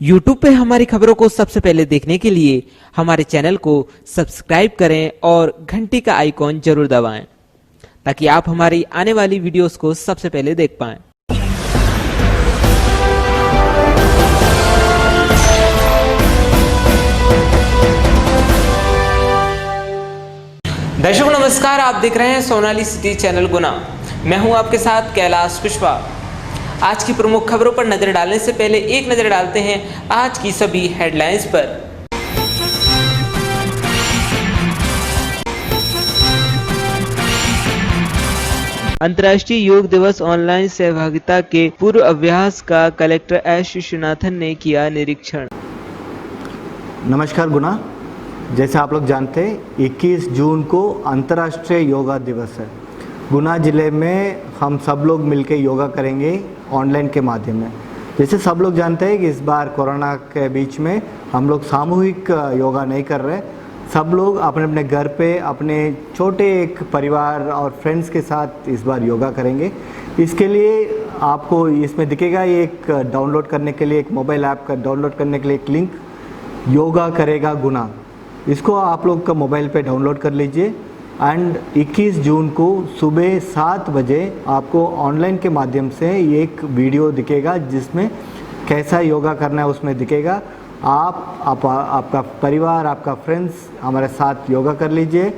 YouTube पे हमारी खबरों को सबसे पहले देखने के लिए हमारे चैनल को सब्सक्राइब करें और घंटी का आइकॉन जरूर दबाएं ताकि आप हमारी आने वाली वीडियोस को सबसे पहले देख पाएं। दर्शकों नमस्कार, आप देख रहे हैं सोनाली सिटी चैनल गुना। मैं हूं आपके साथ कैलाश कुशवाहा। आज की प्रमुख खबरों पर नजर डालने से पहले एक नजर डालते हैं आज की सभी हेडलाइंस पर। अंतर्राष्ट्रीय योग दिवस ऑनलाइन सहभागिता के पूर्वाभ्यास का कलेक्टर एस विश्वनाथन ने किया निरीक्षण। नमस्कार गुना, जैसे आप लोग जानते हैं 21 जून को अंतर्राष्ट्रीय योगा दिवस है। गुना ज़िले में हम सब लोग मिलकर योगा करेंगे ऑनलाइन के माध्यम में। जैसे सब लोग जानते हैं कि इस बार कोरोना के बीच में हम लोग सामूहिक योगा नहीं कर रहे। सब लोग अपने अपने घर पे अपने छोटे एक परिवार और फ्रेंड्स के साथ इस बार योगा करेंगे। इसके लिए आपको इसमें दिखेगा एक डाउनलोड करने के लिए, एक मोबाइल ऐप का डाउनलोड करने के लिए एक लिंक, योगा करेगा गुना। इसको आप लोग का मोबाइल पे डाउनलोड कर लीजिए एंड 21 जून को सुबह 7 बजे आपको ऑनलाइन के माध्यम से एक वीडियो दिखेगा जिसमें कैसा योगा करना है उसमें दिखेगा। आपका परिवार, आपका फ्रेंड्स हमारे साथ योगा कर लीजिए।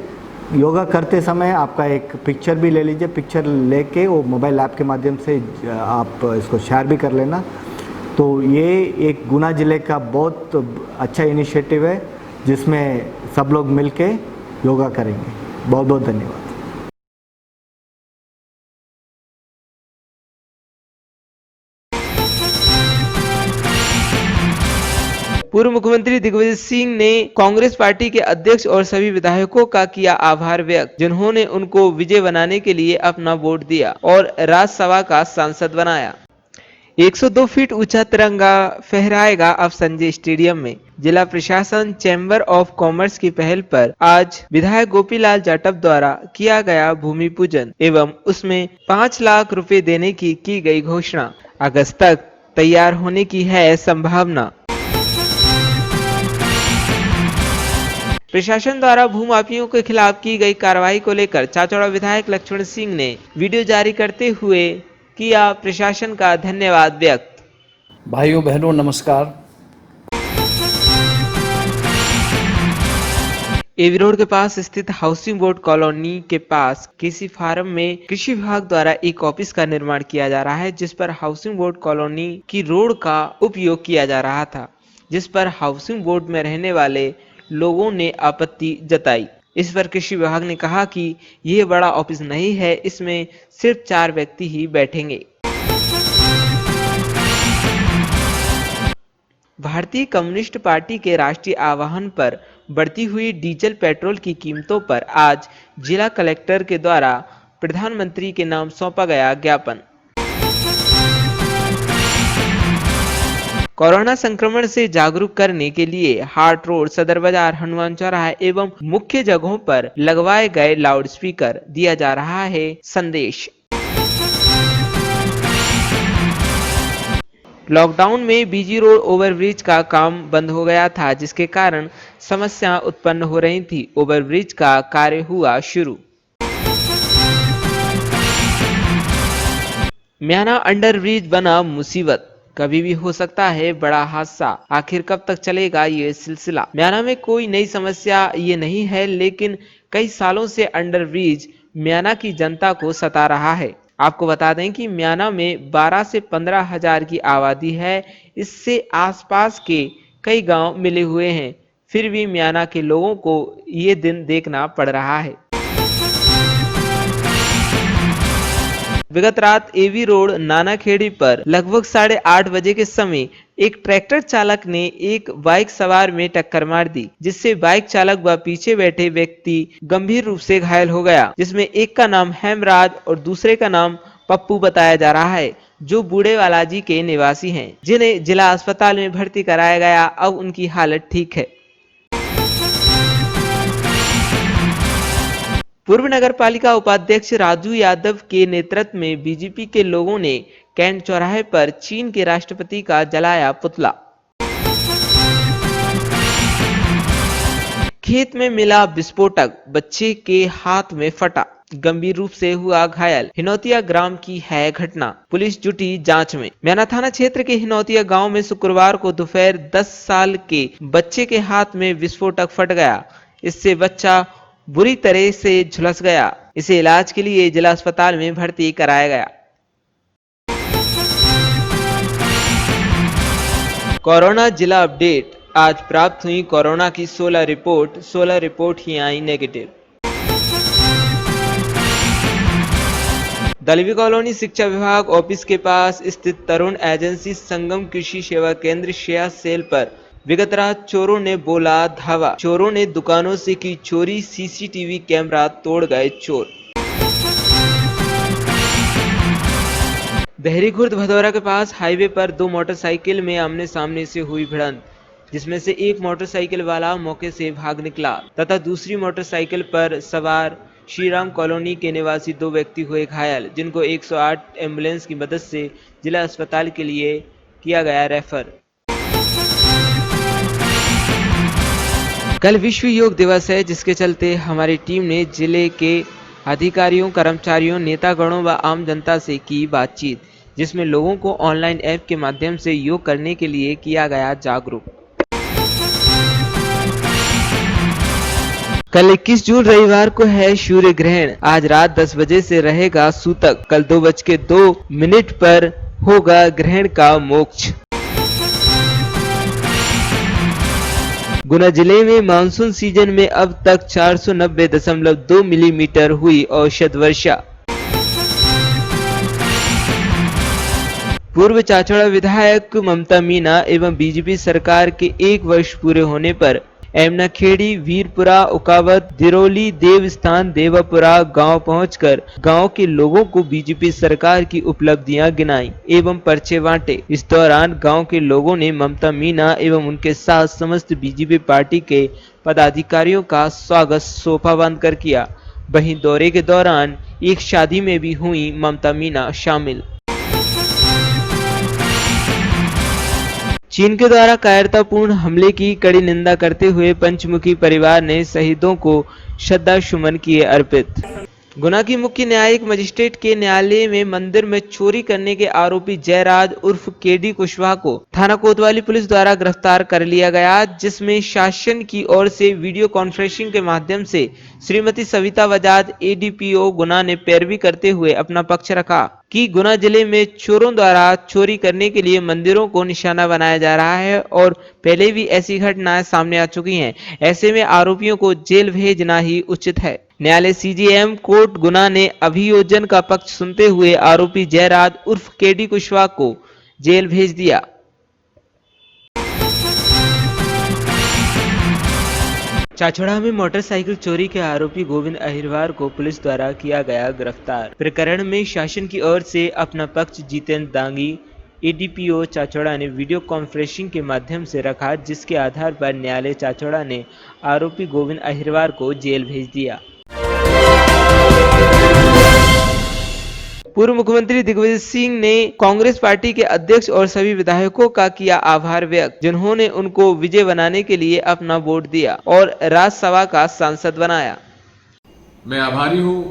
योगा करते समय आपका एक पिक्चर भी ले लीजिए। पिक्चर लेके वो मोबाइल ऐप के माध्यम से आप इसको शेयर भी कर लेना। तो ये एक गुना ज़िले का बहुत अच्छा इनिशिएटिव है जिसमें सब लोग मिलके योगा करेंगे। बहुत बहुत धन्यवाद। पूर्व मुख्यमंत्री दिग्विजय सिंह ने कांग्रेस पार्टी के अध्यक्ष और सभी विधायकों का किया आभार व्यक्त, जिन्होंने उनको विजय बनाने के लिए अपना वोट दिया और राज्यसभा का सांसद बनाया। 102 फीट ऊंचा तिरंगा फहराएगा अब संजय स्टेडियम में। जिला प्रशासन चैम्बर ऑफ कॉमर्स की पहल पर आज विधायक गोपीलाल जाटव द्वारा किया गया भूमि पूजन एवं उसमें 5 लाख रुपए देने की गई घोषणा। अगस्त तक तैयार होने की है संभावना। प्रशासन द्वारा भूमाफियों के खिलाफ की गई कार्रवाई को लेकर चाचौड़ा विधायक लक्ष्मण सिंह ने वीडियो जारी करते हुए किया प्रशासन का धन्यवाद व्यक्त। भाइयों बहनों नमस्कार। एवी रोड के पास स्थित हाउसिंग बोर्ड कॉलोनी के पास कृषि फार्म में कृषि विभाग द्वारा एक ऑफिस का निर्माण किया जा रहा है, जिस पर हाउसिंग बोर्ड कॉलोनी की रोड का उपयोग किया जा रहा था, जिस पर हाउसिंग बोर्ड में रहने वाले लोगों ने आपत्ति जताई। इस पर कृषि विभाग ने कहा कि यह बड़ा ऑफिस नहीं है, इसमें सिर्फ 4 व्यक्ति ही बैठेंगे। भारतीय कम्युनिस्ट पार्टी के राष्ट्रीय आह्वान पर बढ़ती हुई डीजल पेट्रोल की कीमतों पर आज जिला कलेक्टर के द्वारा प्रधानमंत्री के नाम सौंपा गया ज्ञापन। कोरोना संक्रमण से जागरूक करने के लिए हाट रोड, सदर बाजार, हनुमान चौराहा एवं मुख्य जगहों पर लगवाए गए लाउड स्पीकर दिया जा रहा है संदेश। लॉकडाउन में बीजी रोड ओवरब्रिज का काम बंद हो गया था, जिसके कारण समस्या उत्पन्न हो रही थी। ओवरब्रिज का कार्य हुआ शुरू। म्याना अंडरब्रिज बना मुसीबत, कभी भी हो सकता है बड़ा हादसा। आखिर कब तक चलेगा ये सिलसिला? म्याना में कोई नई समस्या ये नहीं है, लेकिन कई सालों से अंडरब्रिज म्याना की जनता को सता रहा है। आपको बता दें कि म्याना में 12 से 15 हजार की आबादी है। इससे आसपास के कई गांव मिले हुए हैं, फिर भी म्याना के लोगों को ये दिन देखना पड़ रहा है। विगत रात एवी रोड नानाखेड़ी पर लगभग 8:30 बजे के समय एक ट्रैक्टर चालक ने एक बाइक सवार में टक्कर मार दी, जिससे बाइक चालक व पीछे बैठे व्यक्ति गंभीर रूप से घायल हो गया, जिसमें एक का नाम हेमराज और दूसरे का नाम पप्पू बताया जा रहा है, जो बूढ़े वालाजी के निवासी हैं, जिन्हें जिला अस्पताल में भर्ती कराया गया। अब उनकी हालत ठीक है। पूर्व नगर पालिका उपाध्यक्ष राजू यादव के नेतृत्व में बीजेपी के लोगों ने कैंट चौराहे पर चीन के राष्ट्रपति का जलाया पुतला। खेत में मिला विस्फोटक, बच्चे के हाथ में फटा, गंभीर रूप से हुआ घायल। हिनौतिया ग्राम की है घटना, पुलिस जुटी जांच में। म्याना थाना क्षेत्र के हिनौतिया गांव में शुक्रवार को दोपहर 10 साल के बच्चे के हाथ में विस्फोटक फट गया। इससे बच्चा बुरी तरह से झुलस गया। इसे इलाज के लिए जिला अस्पताल में भर्ती कराया गया। कोरोना जिला अपडेट। आज प्राप्त हुई कोरोना की 16 रिपोर्ट ही आई नेगेटिव। दलवी कॉलोनी शिक्षा विभाग ऑफिस के पास स्थित तरुण एजेंसी संगम कृषि सेवा केंद्र शेया सेल पर विगत रात चोरों ने बोला धावा। चोरों ने दुकानों से की चोरी, सीसीटीवी कैमरा तोड़ गए चोर। बहरी खुर्द भदौरा के पास हाईवे पर दो मोटरसाइकिल में आमने सामने से हुई भिड़ंत, जिसमें से एक मोटरसाइकिल वाला मौके से भाग निकला तथा दूसरी मोटरसाइकिल पर सवार श्रीराम कॉलोनी के निवासी दो व्यक्ति हुए घायल, जिनको 108 एम्बुलेंस की मदद से जिला अस्पताल के लिए किया गया रेफर। कल विश्व योग दिवस है, जिसके चलते हमारी टीम ने जिले के अधिकारियों, कर्मचारियों, नेतागणों व आम जनता से की बातचीत, जिसमें लोगों को ऑनलाइन ऐप के माध्यम से योग करने के लिए किया गया जागरूक। कल 21 जून रविवार को है सूर्य ग्रहण। आज रात 10 बजे से रहेगा सूतक। कल 2:02 पर होगा ग्रहण का मोक्ष। गुना जिले में मानसून सीजन में अब तक 490.2 मिलीमीटर हुई औसत वर्षा। पूर्व चाचौड़ा विधायक ममता मीना एवं बीजेपी सरकार के 1 वर्ष पूरे होने पर एमनाखेड़ी, वीरपुरा, उकावत, दिरौली, देवस्थान, देवापुरा गांव पहुंचकर गांव के लोगों को बीजेपी सरकार की उपलब्धियां गिनाई एवं पर्चे बांटे। इस दौरान गांव के लोगों ने ममता मीना एवं उनके साथ समस्त बीजेपी पार्टी के पदाधिकारियों का स्वागत सोफा बांधकर किया। वहीं दौरे के दौरान एक शादी में भी हुई ममता मीना शामिल। चीन के द्वारा कायरतापूर्ण हमले की कड़ी निंदा करते हुए पंचमुखी परिवार ने शहीदों को श्रद्धासुमन किए अर्पित। गुना की मुख्य न्यायिक मजिस्ट्रेट के न्यायालय में मंदिर में चोरी करने के आरोपी जयराज उर्फ केडी कुशवाहा को थाना कोतवाली पुलिस द्वारा गिरफ्तार कर लिया गया, जिसमें शासन की ओर से वीडियो कॉन्फ्रेंसिंग के माध्यम से श्रीमती सविता बजाज एडीपीओ गुना ने पैरवी करते हुए अपना पक्ष रखा कि गुना जिले में चोरों द्वारा चोरी करने के लिए मंदिरों को निशाना बनाया जा रहा है और पहले भी ऐसी घटनाएं सामने आ चुकी हैं। ऐसे में आरोपियों को जेल भेजना ही उचित है। न्यायालय सीजेएम कोर्ट गुना ने अभियोजन का पक्ष सुनते हुए आरोपी जयराज उर्फ केडी कुशवाहा को जेल भेज दिया। चाचौड़ा में मोटरसाइकिल चोरी के आरोपी गोविंद अहिरवार को पुलिस द्वारा किया गया गिरफ्तार। प्रकरण में शासन की ओर से अपना पक्ष जितेंद्र दांगी एडीपीओ चाचौड़ा ने वीडियो कॉन्फ्रेंसिंग के माध्यम से रखा, जिसके आधार पर न्यायालय चाचौड़ा ने आरोपी गोविंद अहिरवार को जेल भेज दिया। पूर्व मुख्यमंत्री दिग्विजय सिंह ने कांग्रेस पार्टी के अध्यक्ष और सभी विधायकों का किया आभार व्यक्त, जिन्होंने उनको विजय बनाने के लिए अपना वोट दिया और राज्यसभा का सांसद बनाया। मैं आभारी हूं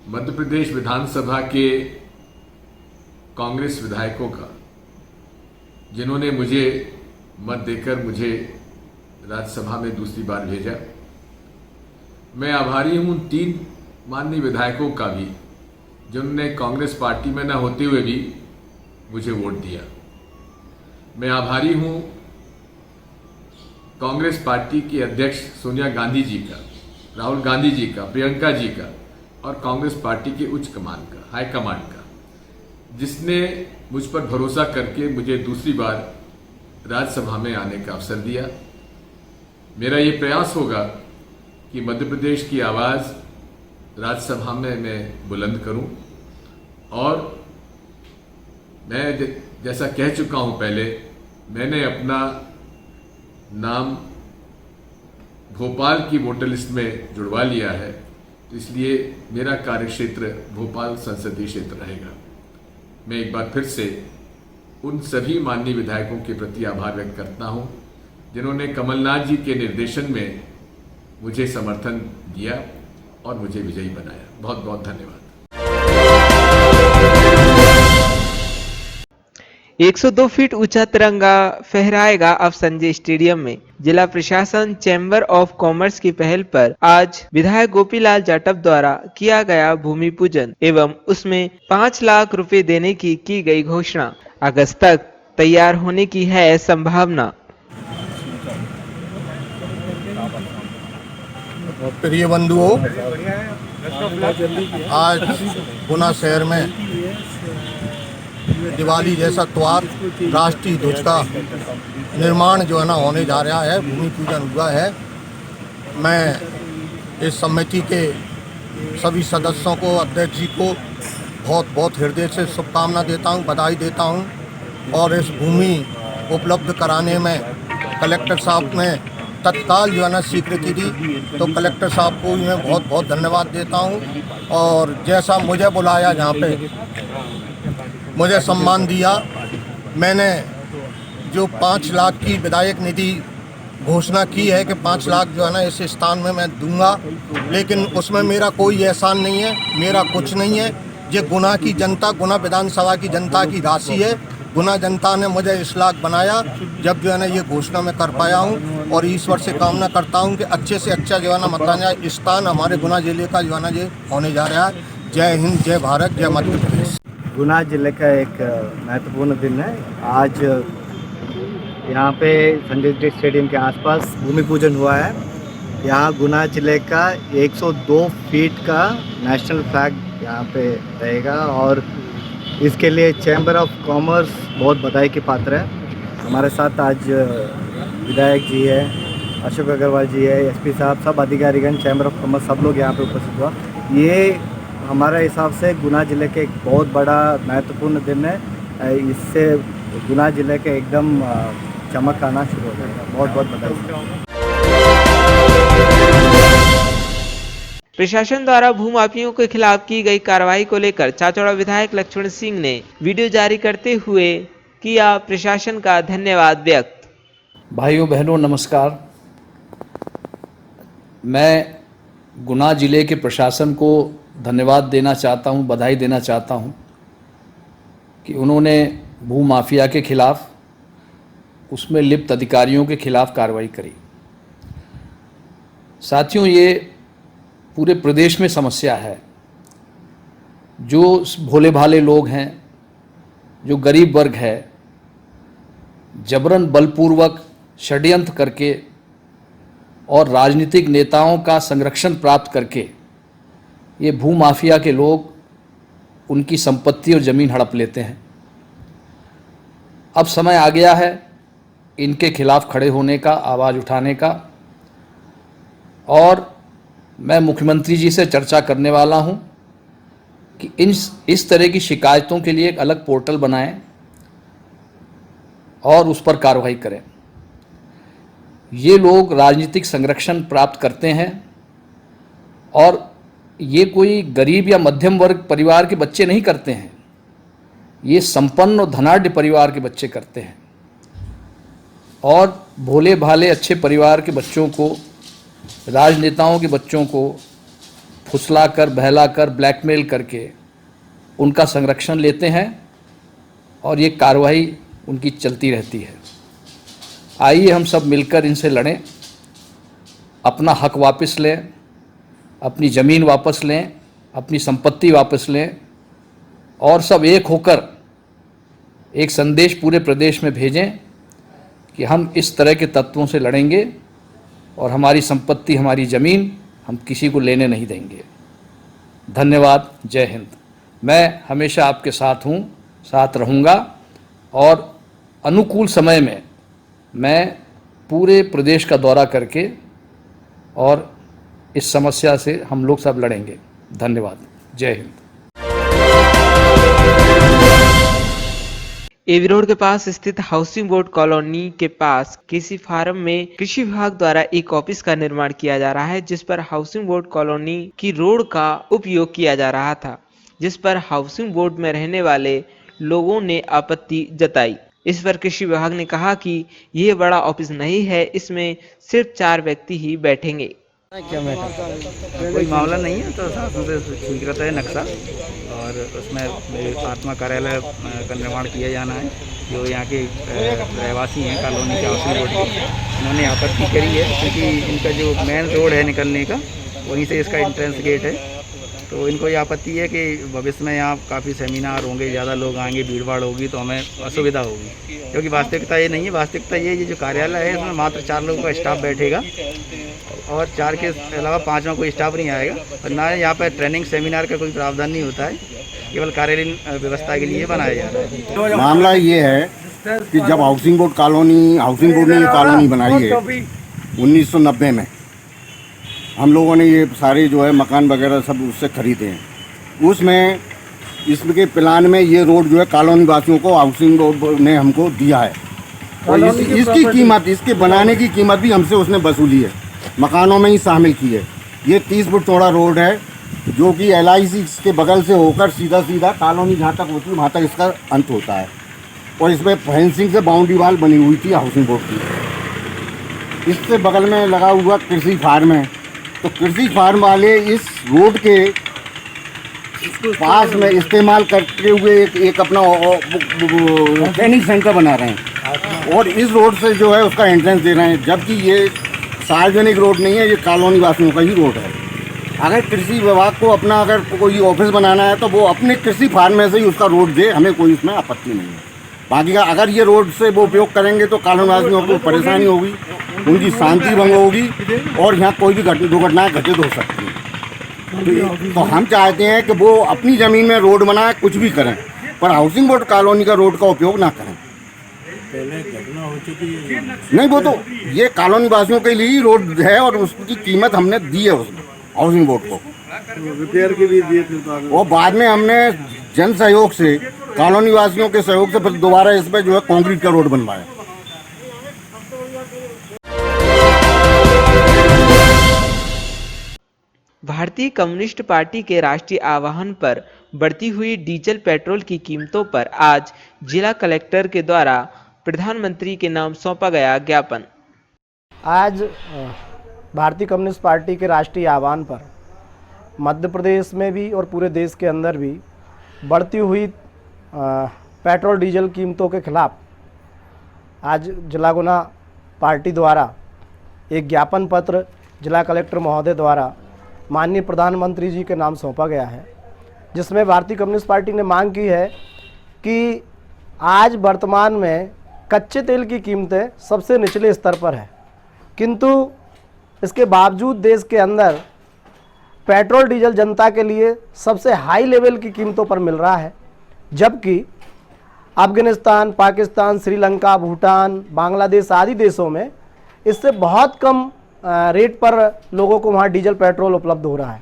मध्य प्रदेश विधानसभा के कांग्रेस विधायकों का, जिन्होंने मुझे मत देकर मुझे राज्यसभा में दूसरी बार भेजा। मैं आभारी हूं उन 3 माननीय विधायकों का भी, जिन्होंने कांग्रेस पार्टी में न होते हुए भी मुझे वोट दिया। मैं आभारी हूं कांग्रेस पार्टी के अध्यक्ष सोनिया गांधी जी का, राहुल गांधी जी का, प्रियंका जी का और कांग्रेस पार्टी के उच्च कमान का, हाईकमांड का, जिसने मुझ पर भरोसा करके मुझे दूसरी बार राज्यसभा में आने का अवसर दिया। मेरा ये प्रयास होगा कि मध्य प्रदेश की आवाज़ राज्यसभा में मैं बुलंद करूं और मैं जैसा कह चुका हूं पहले, मैंने अपना नाम भोपाल की वोटर लिस्ट में जुड़वा लिया है, तो इसलिए मेरा कार्यक्षेत्र भोपाल संसदीय क्षेत्र रहेगा। मैं एक बार फिर से उन सभी माननीय विधायकों के प्रति आभार व्यक्त करता हूं, जिन्होंने कमलनाथ जी के निर्देशन में मुझे समर्थन दिया और मुझे विजयी बनाया। बहुत बहुत धन्यवाद। 102 फीट ऊंचा तिरंगा फहराएगा अब संजय स्टेडियम में। जिला प्रशासन चैम्बर ऑफ कॉमर्स की पहल पर आज विधायक गोपीलाल जाटव द्वारा किया गया भूमि पूजन एवं उसमें 5 लाख रुपए देने की गई घोषणा। अगस्त तक तैयार होने की है संभावना। प्रिय बंधुओं, आज गुना शहर में दिवाली जैसा त्योहार राष्ट्रीय ध्वज का निर्माण जो है ना होने जा रहा है, भूमि पूजन हुआ है। मैं इस समिति के सभी सदस्यों को, अध्यक्ष जी को बहुत बहुत हृदय से शुभकामना देता हूं, बधाई देता हूं। और इस भूमि उपलब्ध कराने में कलेक्टर साहब ने तत्काल जो है ना स्वीकृति दी, तो कलेक्टर साहब को भी मैं बहुत बहुत धन्यवाद देता हूं। और जैसा मुझे बुलाया, जहाँ पे मुझे सम्मान दिया, मैंने जो 5 लाख की विधायक निधि घोषणा की है कि 5 लाख जो है ना इस स्थान में मैं दूंगा, लेकिन उसमें मेरा कोई एहसान नहीं है, मेरा कुछ नहीं है। ये गुना की जनता, गुना विधानसभा की जनता की राशि है। गुना जनता ने मुझे इस लायक बनाया जब जो है ना ये घोषणा मैं कर पाया हूँ। और ईश्वर से कामना करता हूँ कि अच्छे से अच्छा जो है ना मतदान स्थान हमारे गुना जिले का जो है ना ये होने जा रहा है। जय हिंद, जय भारत, जय मध्य प्रदेश। गुना जिले का एक महत्वपूर्ण दिन है। आज यहाँ पे संजय स्टेडियम के आसपास भूमि पूजन हुआ है। यहाँ गुना जिले का 102 फीट का नेशनल फ्लैग यहाँ पे रहेगा और इसके लिए चैम्बर ऑफ कॉमर्स बहुत बधाई के पात्र है। हमारे साथ आज विधायक जी है, अशोक अग्रवाल जी है, एसपी साहब, सब अधिकारीगण, चैम्बर ऑफ कॉमर्स, सब लोग यहाँ पे उपस्थित हुआ। ये हमारे हिसाब से गुना जिले के एक बहुत बड़ा महत्वपूर्ण दिन है। इससे गुना जिले के एकदम चमक आना शुरू हो जाएगा। बहुत बहुत बधाई। प्रशासन द्वारा भूमाफियों के खिलाफ की गई कार्रवाई को लेकर चाचौड़ा विधायक लक्ष्मण सिंह ने वीडियो जारी करते हुए किया प्रशासन का धन्यवाद व्यक्त। भाइयों बहनों नमस्कार। मैं गुना जिले के प्रशासन को धन्यवाद देना चाहता हूं, बधाई देना चाहता हूं कि उन्होंने भूमाफिया के खिलाफ, उसमें लिप्त अधिकारियों के खिलाफ कार्रवाई करी। साथियों, ये पूरे प्रदेश में समस्या है। जो भोले भाले लोग हैं, जो गरीब वर्ग है, जबरन बलपूर्वक षड्यंत्र करके और राजनीतिक नेताओं का संरक्षण प्राप्त करके ये भूमाफिया के लोग उनकी संपत्ति और ज़मीन हड़प लेते हैं। अब समय आ गया है इनके खिलाफ खड़े होने का, आवाज़ उठाने का। और मैं मुख्यमंत्री जी से चर्चा करने वाला हूं कि इस तरह की शिकायतों के लिए एक अलग पोर्टल बनाएं और उस पर कार्रवाई करें। ये लोग राजनीतिक संरक्षण प्राप्त करते हैं और ये कोई गरीब या मध्यम वर्ग परिवार के बच्चे नहीं करते हैं, ये संपन्न और धनाढ्य परिवार के बच्चे करते हैं। और भोले भाले अच्छे परिवार के बच्चों को, राजनेताओं के बच्चों को फुसलाकर, बहलाकर, ब्लैकमेल करके उनका संरक्षण लेते हैं और ये कार्रवाई उनकी चलती रहती है। आइए हम सब मिलकर इनसे लड़ें, अपना हक वापस लें, अपनी ज़मीन वापस लें, अपनी संपत्ति वापस लें और सब एक होकर एक संदेश पूरे प्रदेश में भेजें कि हम इस तरह के तत्वों से लड़ेंगे और हमारी संपत्ति, हमारी ज़मीन हम किसी को लेने नहीं देंगे। धन्यवाद। जय हिंद। मैं हमेशा आपके साथ हूँ, साथ रहूँगा और अनुकूल समय में मैं पूरे प्रदेश का दौरा करके और इस समस्या से हम लोग सब लड़ेंगे। धन्यवाद। जय हिंद। एवी रोड के पास स्थित हाउसिंग बोर्ड कॉलोनी के पास कृषि फार्म में कृषि विभाग द्वारा एक ऑफिस का निर्माण किया जा रहा है, जिस पर हाउसिंग बोर्ड कॉलोनी की रोड का उपयोग किया जा रहा था, जिस पर हाउसिंग बोर्ड में रहने वाले लोगों ने आपत्ति जताई। इस पर कृषि विभाग ने कहा कि यह बड़ा ऑफिस नहीं है, इसमें सिर्फ 4 व्यक्ति ही बैठेंगे। कोई मामला नहीं है, तो शासन से स्वीकृत है नक्शा और उसमें आत्मा कार्यालय का निर्माण किया जाना है। जो यहाँ के रहवासी हैं कॉलोनी के हाउसिंग बोर्ड के, उन्होंने आपत्ति करी है क्योंकि इनका जो मेन रोड है निकलने का, वहीं से इसका एंट्रेंस गेट है। तो इनको ये आपत्ति है कि भविष्य में यहाँ काफ़ी सेमिनार होंगे, ज़्यादा लोग आएंगे, भीड़ भाड़ होगी तो हमें असुविधा होगी, क्योंकि वास्तविकता ये नहीं है। वास्तविकता ये जो कार्यालय है इसमें मात्र 4 लोगों का स्टाफ बैठेगा और 4 के अलावा 5वां कोई स्टाफ नहीं आएगा। और ना यहाँ पर ट्रेनिंग सेमिनार का कोई प्रावधान नहीं होता है, केवल कार्यालयीन व्यवस्था के लिए बनाया जा रहा है। मामला ये है कि जब हाउसिंग बोर्ड ने ये कॉलोनी बनाई है 1990 में, हम लोगों ने ये सारे जो है मकान वगैरह सब उससे खरीदे हैं। उसमें इसके प्लान में ये रोड जो है कॉलोनी वासियों को हाउसिंग बोर्ड ने हमको दिया है और इसकी कीमत, इसके बनाने की कीमत भी हमसे उसने वसूली है, मकानों में ही शामिल की है। ये 30 फुट चौड़ा रोड है जो कि LIC के बगल से होकर सीधा कॉलोनी जहाँ तक होती है वहाँ तक इसका अंत होता है और इसमें फेंसिंग से बाउंड्री वाल बनी हुई थी हाउसिंग बोर्ड की। इससे बगल में लगा हुआ कृषि फार्म है, तो कृषि फार्म वाले इस रोड के पास में इस्तेमाल करते हुए एक अपना ट्रेनिंग सेंटर बना रहे हैं और इस रोड से जो है उसका एंट्रेंस दे रहे हैं, जबकि ये सार्वजनिक रोड नहीं है, ये कॉलोनी वासियों का ही रोड है। अगर कृषि विभाग को अपना अगर कोई ऑफिस बनाना है तो वो अपने कृषि फार्म में से ही उसका रोड दे, हमें कोई उसमें आपत्ति नहीं है। बाकी का अगर ये रोड से वो उपयोग करेंगे तो कॉलोनी वासियों को परेशानी होगी, उनकी शांति भंग होगी और यहाँ कोई भी दुर्घटनाएं घटित हो सकती हैं। तो हम चाहते हैं कि वो अपनी ज़मीन में रोड बनाए, कुछ भी करें, पर हाउसिंग बोर्ड कॉलोनी का रोड का उपयोग ना करें। पहले घटना हो चुकी है नहीं, वो तो ये कॉलोनी वासियों के लिए ही रोड है और उसकी कीमत हमने दी है उसमें हाउसिंग बोर्ड को, रिपेयर के लिए दिए थे और बाद में हमने जन सहयोग से, कॉलोनी वासियों के सहयोग से फिर दोबारा इस पर जो है कंक्रीट का रोड बनवाया। भारतीय कम्युनिस्ट पार्टी के राष्ट्रीय आह्वान पर बढ़ती हुई डीजल पेट्रोल की कीमतों पर आज जिला कलेक्टर के द्वारा प्रधानमंत्री के नाम सौंपा गया ज्ञापन। आज भारतीय कम्युनिस्ट पार्टी के राष्ट्रीय आह्वान पर मध्य प्रदेश में भी और पूरे देश के अंदर भी बढ़ती हुई पेट्रोल डीजल कीमतों के खिलाफ आज जिला गुना पार्टी द्वारा एक ज्ञापन पत्र जिला कलेक्टर महोदय द्वारा माननीय प्रधानमंत्री जी के नाम सौंपा गया है, जिसमें भारतीय कम्युनिस्ट पार्टी ने मांग की है कि आज वर्तमान में कच्चे तेल की कीमतें सबसे निचले स्तर पर है, किंतु इसके बावजूद देश के अंदर पेट्रोल डीजल जनता के लिए सबसे हाई लेवल की कीमतों पर मिल रहा है, जबकि अफगानिस्तान, पाकिस्तान, श्रीलंका, भूटान, बांग्लादेश आदि देशों में इससे बहुत कम रेट पर लोगों को वहां डीजल पेट्रोल उपलब्ध हो रहा है।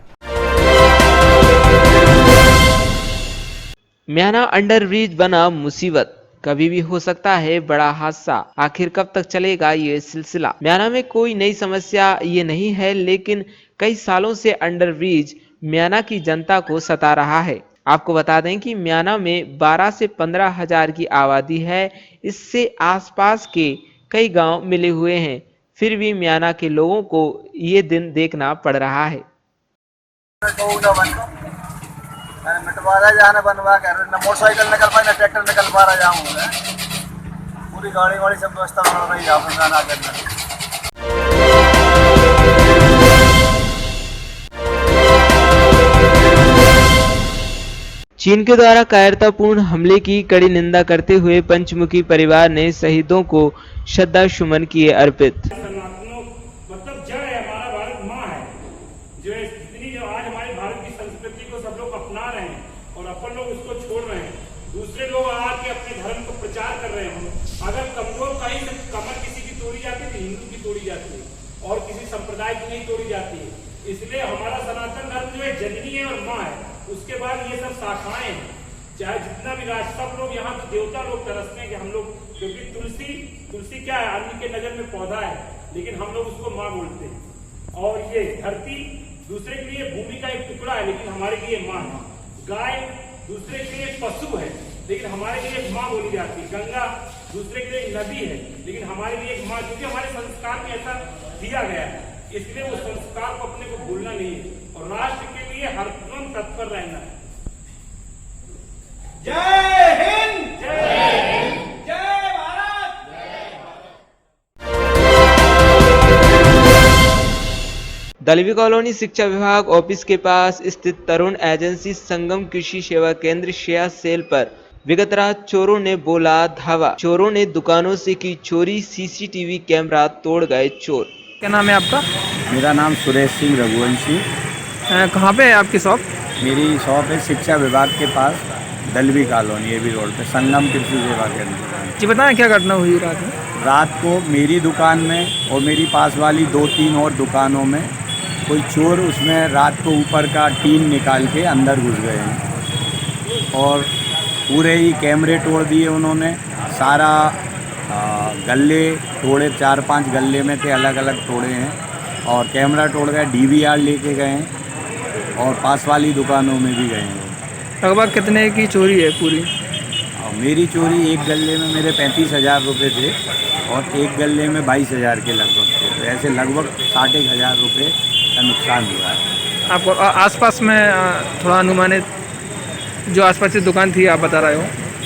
म्याना अंडरब्रिज बना मुसीबत, कभी भी हो सकता है बड़ा हादसा। आखिर कब तक चलेगा ये सिलसिला? म्याना में कोई नई समस्या ये नहीं है, लेकिन कई सालों से अंडरब्रिज म्याना की जनता को सता रहा है। आपको बता दें कि म्याना में 12 से 15 हजार की आबादी है। इससे आसपास के कई गांव मिले हुए हैं, फिर भी म्याना के लोगों को ये दिन देखना पड़ रहा है। मोटरसाइकिल निकल पाए ना ट्रैक्टर निकल पा रहा है, पूरी गाड़ी सब व्यवस्था हो रही है। चीन के द्वारा कायरतापूर्ण हमले की कड़ी निंदा करते हुए पंचमुखी परिवार ने शहीदों को श्रद्धा सुमन किए अर्पित। मतलब जड़ है, हमारा भारत माँ है, जो जितनी जो आज हमारे भारत की संस्कृति को सब लोग अपना रहे हैं और अपन लोग उसको छोड़ रहे हैं। दूसरे लोग आके अपने धर्म को प्रचार कर रहे हैं। अगर कमजोर कहीं से कमर किसी की तोड़ी जाती है तो हिंदू की तोड़ी जाती है और किसी संप्रदाय की नहीं तोड़ी जाती है। इसलिए हमारा सनातन धर्म जो है जननी है और माँ है, उसके बाद ये सब शाखाएं हैं। चाहे जितना भी राज, सब लोग यहाँ तो देवता लोग तरसते हैं कि हम लोग, क्योंकि तुलसी क्या है, आदमी के नजर में पौधा है, लेकिन हम लोग उसको माँ बोलते हैं। और ये धरती दूसरे के लिए भूमि का एक टुकड़ा है, लेकिन हमारे लिए माँ है। गाय दूसरे के लिए पशु है, लेकिन हमारे लिए माँ बोली जाती है। गंगा दूसरे के लिए नदी है, लेकिन हमारे लिए एक माँ, क्योंकि हमारे संस्कार में ऐसा दिया गया है, इसलिए उस संस्कार को अपने को भूलना नहीं है और राष्ट्र के लिए हरदम तत्पर रहना है। जय हिंद, जय हिंद, जय भारत, जय भारत। दलवी कॉलोनी शिक्षा विभाग ऑफिस के पास स्थित तरुण एजेंसी संगम कृषि सेवा केंद्र शेया सेल पर विगत रात चोरों ने बोला धावा। चोरों ने दुकानों से की चोरी, सीसीटीवी कैमरा तोड़ गए चोर। क्या नाम है आपका? मेरा नाम सुरेश सिंह रघुवंशी। कहाँ पे है आपकी शॉप? मेरी शॉप है शिक्षा विभाग के पास, दलवी कॉलोनी एबी रोड पे, संगम कृषि सेवा केंद्र। जी बताएं क्या घटना हुई रात में? रात को मेरी दुकान में और मेरी पास वाली 2-3 और दुकानों में कोई चोर उसमें रात को ऊपर का टीन निकाल के अंदर घुस गए हैं और पूरे ही कैमरे तोड़ दिए उन्होंने। सारा गल्ले तोड़े, 4-5 गल्ले में थे, अलग अलग तोड़े हैं और कैमरा तोड़ गए, DVR लेके गए हैं और पास वाली दुकानों में भी गए हैं। लगभग कितने की चोरी है पूरी? मेरी चोरी एक गल्ले में मेरे 35,000 रुपये थे और एक गल्ले में 22,000 के लगभग थे, तो ऐसे लगभग 60,000 रुपये का नुकसान हुआ है। आपको आसपास में थोड़ा अनुमानित जो आसपास की दुकान थी आप बता रहे हो?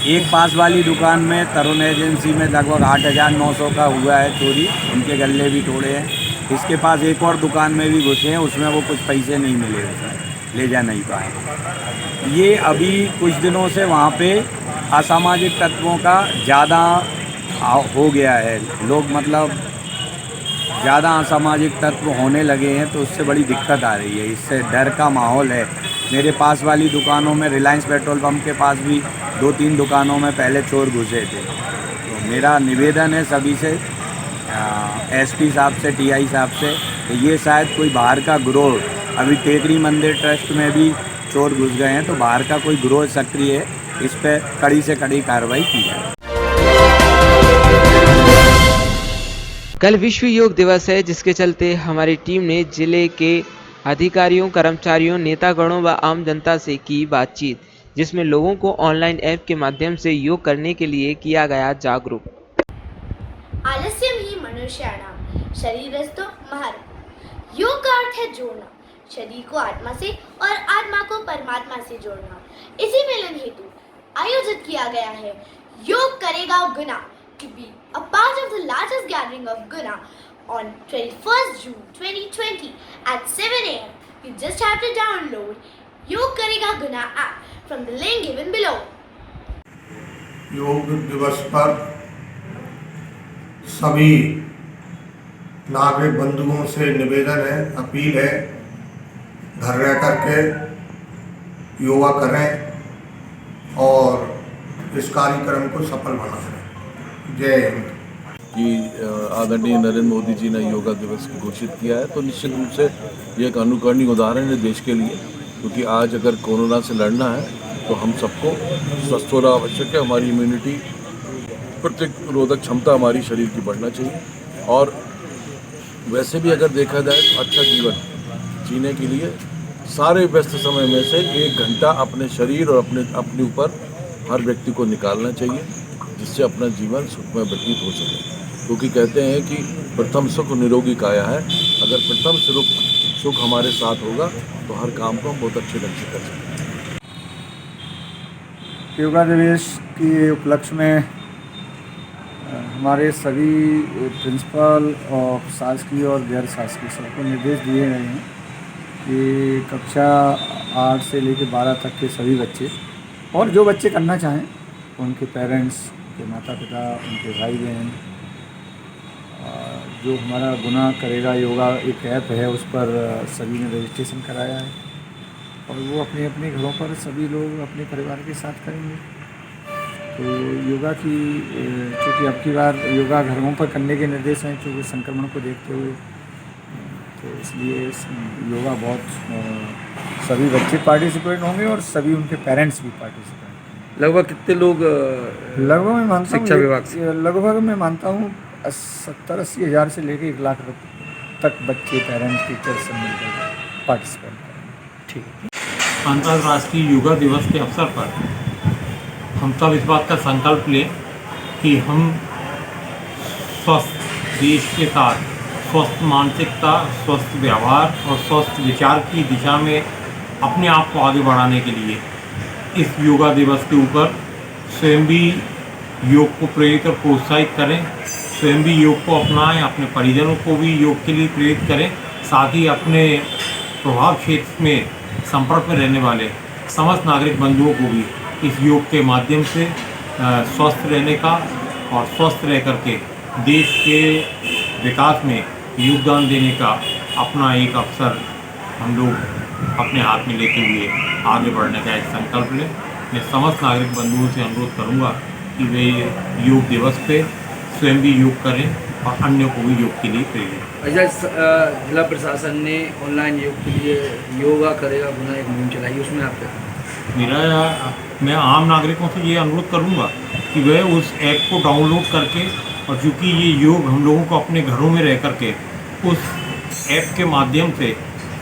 एक पास वाली दुकान में तरुण एजेंसी में लगभग 8,900 का हुआ है चोरी, उनके गल्ले भी तोड़े हैं। इसके पास एक और दुकान में भी घुसे हैं, उसमें वो कुछ पैसे नहीं मिले, उसमें ले जा नहीं पाए। ये अभी कुछ दिनों से वहाँ पे असामाजिक तत्वों का ज़्यादा हो गया है, लोग मतलब ज़्यादा असामाजिक तत्व होने लगे हैं, तो उससे बड़ी दिक्कत आ रही है, इससे डर का माहौल है। मेरे पास वाली दुकानों में, रिलायंस पेट्रोल पंप के पास भी 2-3 दुकानों में पहले चोर घुसे थे। तो मेरा निवेदन है सभी से, SP साहब से, TI साहब से, तो ये शायद कोई बाहर का गिरोह, अभी टेकरी मंदिर ट्रस्ट में भी चोर घुस गए हैं, तो बाहर का कोई गिरोह सक्रिय है, इस पर कड़ी से कड़ी कार्रवाई की जाए। कल विश्व योग दिवस है, जिसके चलते हमारी टीम ने जिले के अधिकारियों, कर्मचारियों, नेतागणों व आम जनता से की बातचीत, जिसमें लोगों को ऑनलाइन ऐप के माध्यम से योग करने के लिए किया गया जागरूक। आलस्यम ही मनुष्याणाम शरीरस्थो महारथ। योग का अर्थ है जोड़ना, शरीर को आत्मा से और आत्मा को परमात्मा से जोड़ना। इसी मिलन हेतु आयोजित किया गया है योग करेगा गुना, to be a part of the largest gathering of Guna on 21st June 2020 at 7 AM. You just have to download Yog Karega Guna app from the link given below. योग दिवस पर सभी नागरिक बंधुओं से निवेदन है, अपील है, घर रह करके योगा करें और इस कार्यक्रम को सफल बनाएं। जय हिंद। कि आदरणीय नरेंद्र मोदी जी ने योगा दिवस घोषित किया है, तो निश्चित रूप से ये एक अनुकरणीय उदाहरण है देश के लिए, क्योंकि आज अगर कोरोना से लड़ना है तो हम सबको स्वस्थ होना आवश्यक है। हमारी इम्यूनिटी, प्रतिरोधक क्षमता हमारी शरीर की बढ़ना चाहिए और वैसे भी अगर देखा जाए तो अच्छा जीवन जीने के लिए सारे व्यस्त समय में से 1 घंटा अपने शरीर और अपने ऊपर हर व्यक्ति को निकालना चाहिए, जिससे अपना जीवन सुखमय व्यतीत हो सके। क्योंकि कहते हैं कि प्रथम सुख निरोगी काया है। अगर प्रथम सुख हमारे साथ होगा तो हर काम को हम बहुत अच्छे ढंग से कर सकते हैं। योगा दिवस के उपलक्ष्य में हमारे सभी प्रिंसिपल और शासकीय और गैर शासकीय सबको निर्देश दिए गए हैं कि कक्षा 8 से लेकर 12 तक के सभी बच्चे और जो बच्चे करना चाहें, उनके पेरेंट्स, उनके माता पिता, उनके भाई बहन, जो हमारा गुना करेगा योगा एक ऐप है, उस पर सभी ने रजिस्ट्रेशन कराया है और वो अपने अपने घरों पर सभी लोग अपने परिवार के साथ करेंगे। तो योगा की, चूँकि अब की बार योगा घरों पर करने के निर्देश हैं, चूँकि संक्रमण को देखते हुए, तो इसलिए योगा बहुत सभी बच्चे पार्टिसिपेट होंगे और सभी उनके पेरेंट्स भी पार्टिसिपेट। लगभग कितने लोग लगभग मैं मानता हूँ शिक्षा विभाग से? लगभग मैं मानता हूँ 70-80 हज़ार से लेकर 1 लाख तक बच्चे, पेरेंट्स, टीचर्स सब मिलकर पार्टिसिपेट करेंगे। ठीक है। अंतर्राष्ट्रीय योगा दिवस के अवसर पर हम सब इस बात का संकल्प लें कि हम स्वस्थ देश के साथ स्वस्थ मानसिकता, स्वस्थ व्यवहार और स्वस्थ विचार की दिशा में अपने आप को आगे बढ़ाने के लिए इस योगा दिवस के ऊपर स्वयं भी योग को प्रेरित और प्रोत्साहित करें, स्वयं भी योग को अपनाएं, अपने परिजनों को भी योग के लिए प्रेरित करें, साथ ही अपने प्रभाव क्षेत्र में संपर्क में रहने वाले समस्त नागरिक बंधुओं को भी इस योग के माध्यम से स्वस्थ रहने का और स्वस्थ रह करके देश के विकास में योगदान देने का अपना एक अवसर हम लोग अपने हाथ में लेते हुए आगे बढ़ने का एक संकल्प लें। मैं समस्त नागरिक बंधुओं से अनुरोध करूंगा कि वे योग दिवस पे स्वयं भी योग करें और अन्य को भी योग के लिए प्रेरित। अच्छा, जिला प्रशासन ने ऑनलाइन योग के लिए योगा करेगा गुना एक मुहिम चलाई, उसमें आप क्या? मैं आम नागरिकों से ये अनुरोध करूंगा कि वे उस ऐप को डाउनलोड करके, और चूँकि ये योग हम लोगों को अपने घरों में रह करके उस ऐप के माध्यम से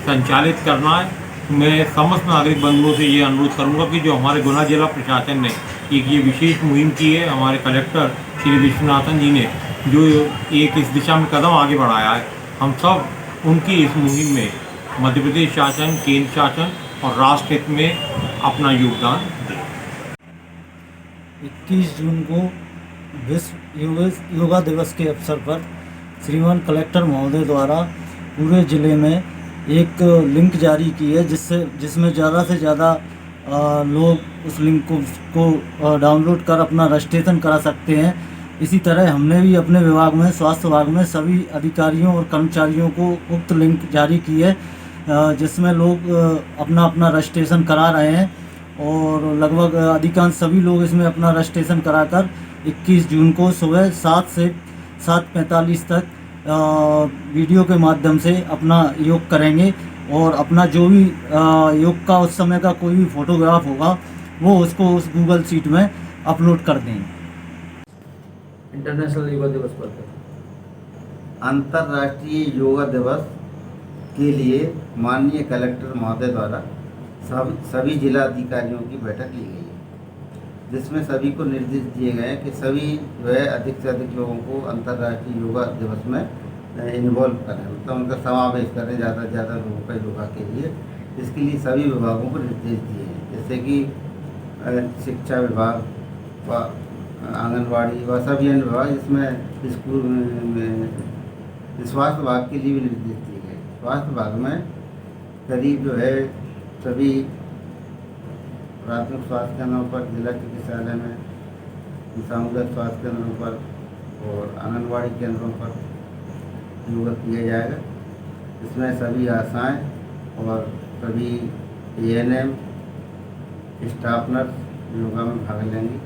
संचालित करना है, मैं समस्त नागरिक बंधुओं से ये अनुरोध करूंगा कि जो हमारे गुना जिला प्रशासन ने एक ये विशेष मुहिम की है, हमारे कलेक्टर श्री विश्वनाथन जी ने जो एक इस दिशा में कदम आगे बढ़ाया है, हम सब उनकी इस मुहिम में मध्य प्रदेश शासन, केंद्र शासन और राष्ट्र हित में अपना योगदान दें। 21 जून को विश्व योगा दिवस के अवसर पर श्रीमान कलेक्टर महोदय द्वारा पूरे ज़िले में एक लिंक जारी की है, जिसमें ज़्यादा से ज़्यादा लोग उस लिंक को डाउनलोड कर अपना रजिस्ट्रेशन करा सकते हैं। इसी तरह हमने भी अपने विभाग में, स्वास्थ्य विभाग में सभी अधिकारियों और कर्मचारियों को उक्त लिंक जारी की है, जिसमें लोग अपना अपना रजिस्ट्रेशन करा रहे हैं और लगभग अधिकांश सभी लोग इसमें अपना रजिस्ट्रेशन कराकर 21 जून को सुबह 7 से 7:45 तक वीडियो के माध्यम से अपना योग करेंगे और अपना जो भी योग का उस समय का कोई भी फोटोग्राफ होगा वो उसको उस गूगल शीट में अपलोड कर देंगे। इंटरनेशनल योगा दिवस पर अंतर्राष्ट्रीय योगा दिवस के लिए माननीय कलेक्टर महोदय द्वारा सभी जिला अधिकारियों की बैठक ली गई है, जिसमें सभी को निर्देश दिए गए हैं कि सभी जो है अधिक से अधिक लोगों को अंतर्राष्ट्रीय योगा दिवस में इन्वॉल्व करें, मतलब उनका समावेश करें ज़्यादा से ज़्यादा लोगों का योगा के लिए। इसके लिए सभी विभागों को निर्देश दिए हैं, जैसे कि शिक्षा विभाग व आंगनबाड़ी व सभी अन्य विभाग, जिसमें स्कूल में स्वास्थ्य विभाग के लिए भी निर्देश दिए गए। स्वास्थ्य विभाग में करीब जो है सभी प्राथमिक स्वास्थ्य केंद्रों पर, जिला चिकित्सालय में, सामुदायिक स्वास्थ्य केंद्रों पर और आंगनबाड़ी केंद्रों पर योगा किया जाएगा। इसमें सभी आशाएं और सभी ANM स्टाफ नर्स योगा में भाग लेंगे।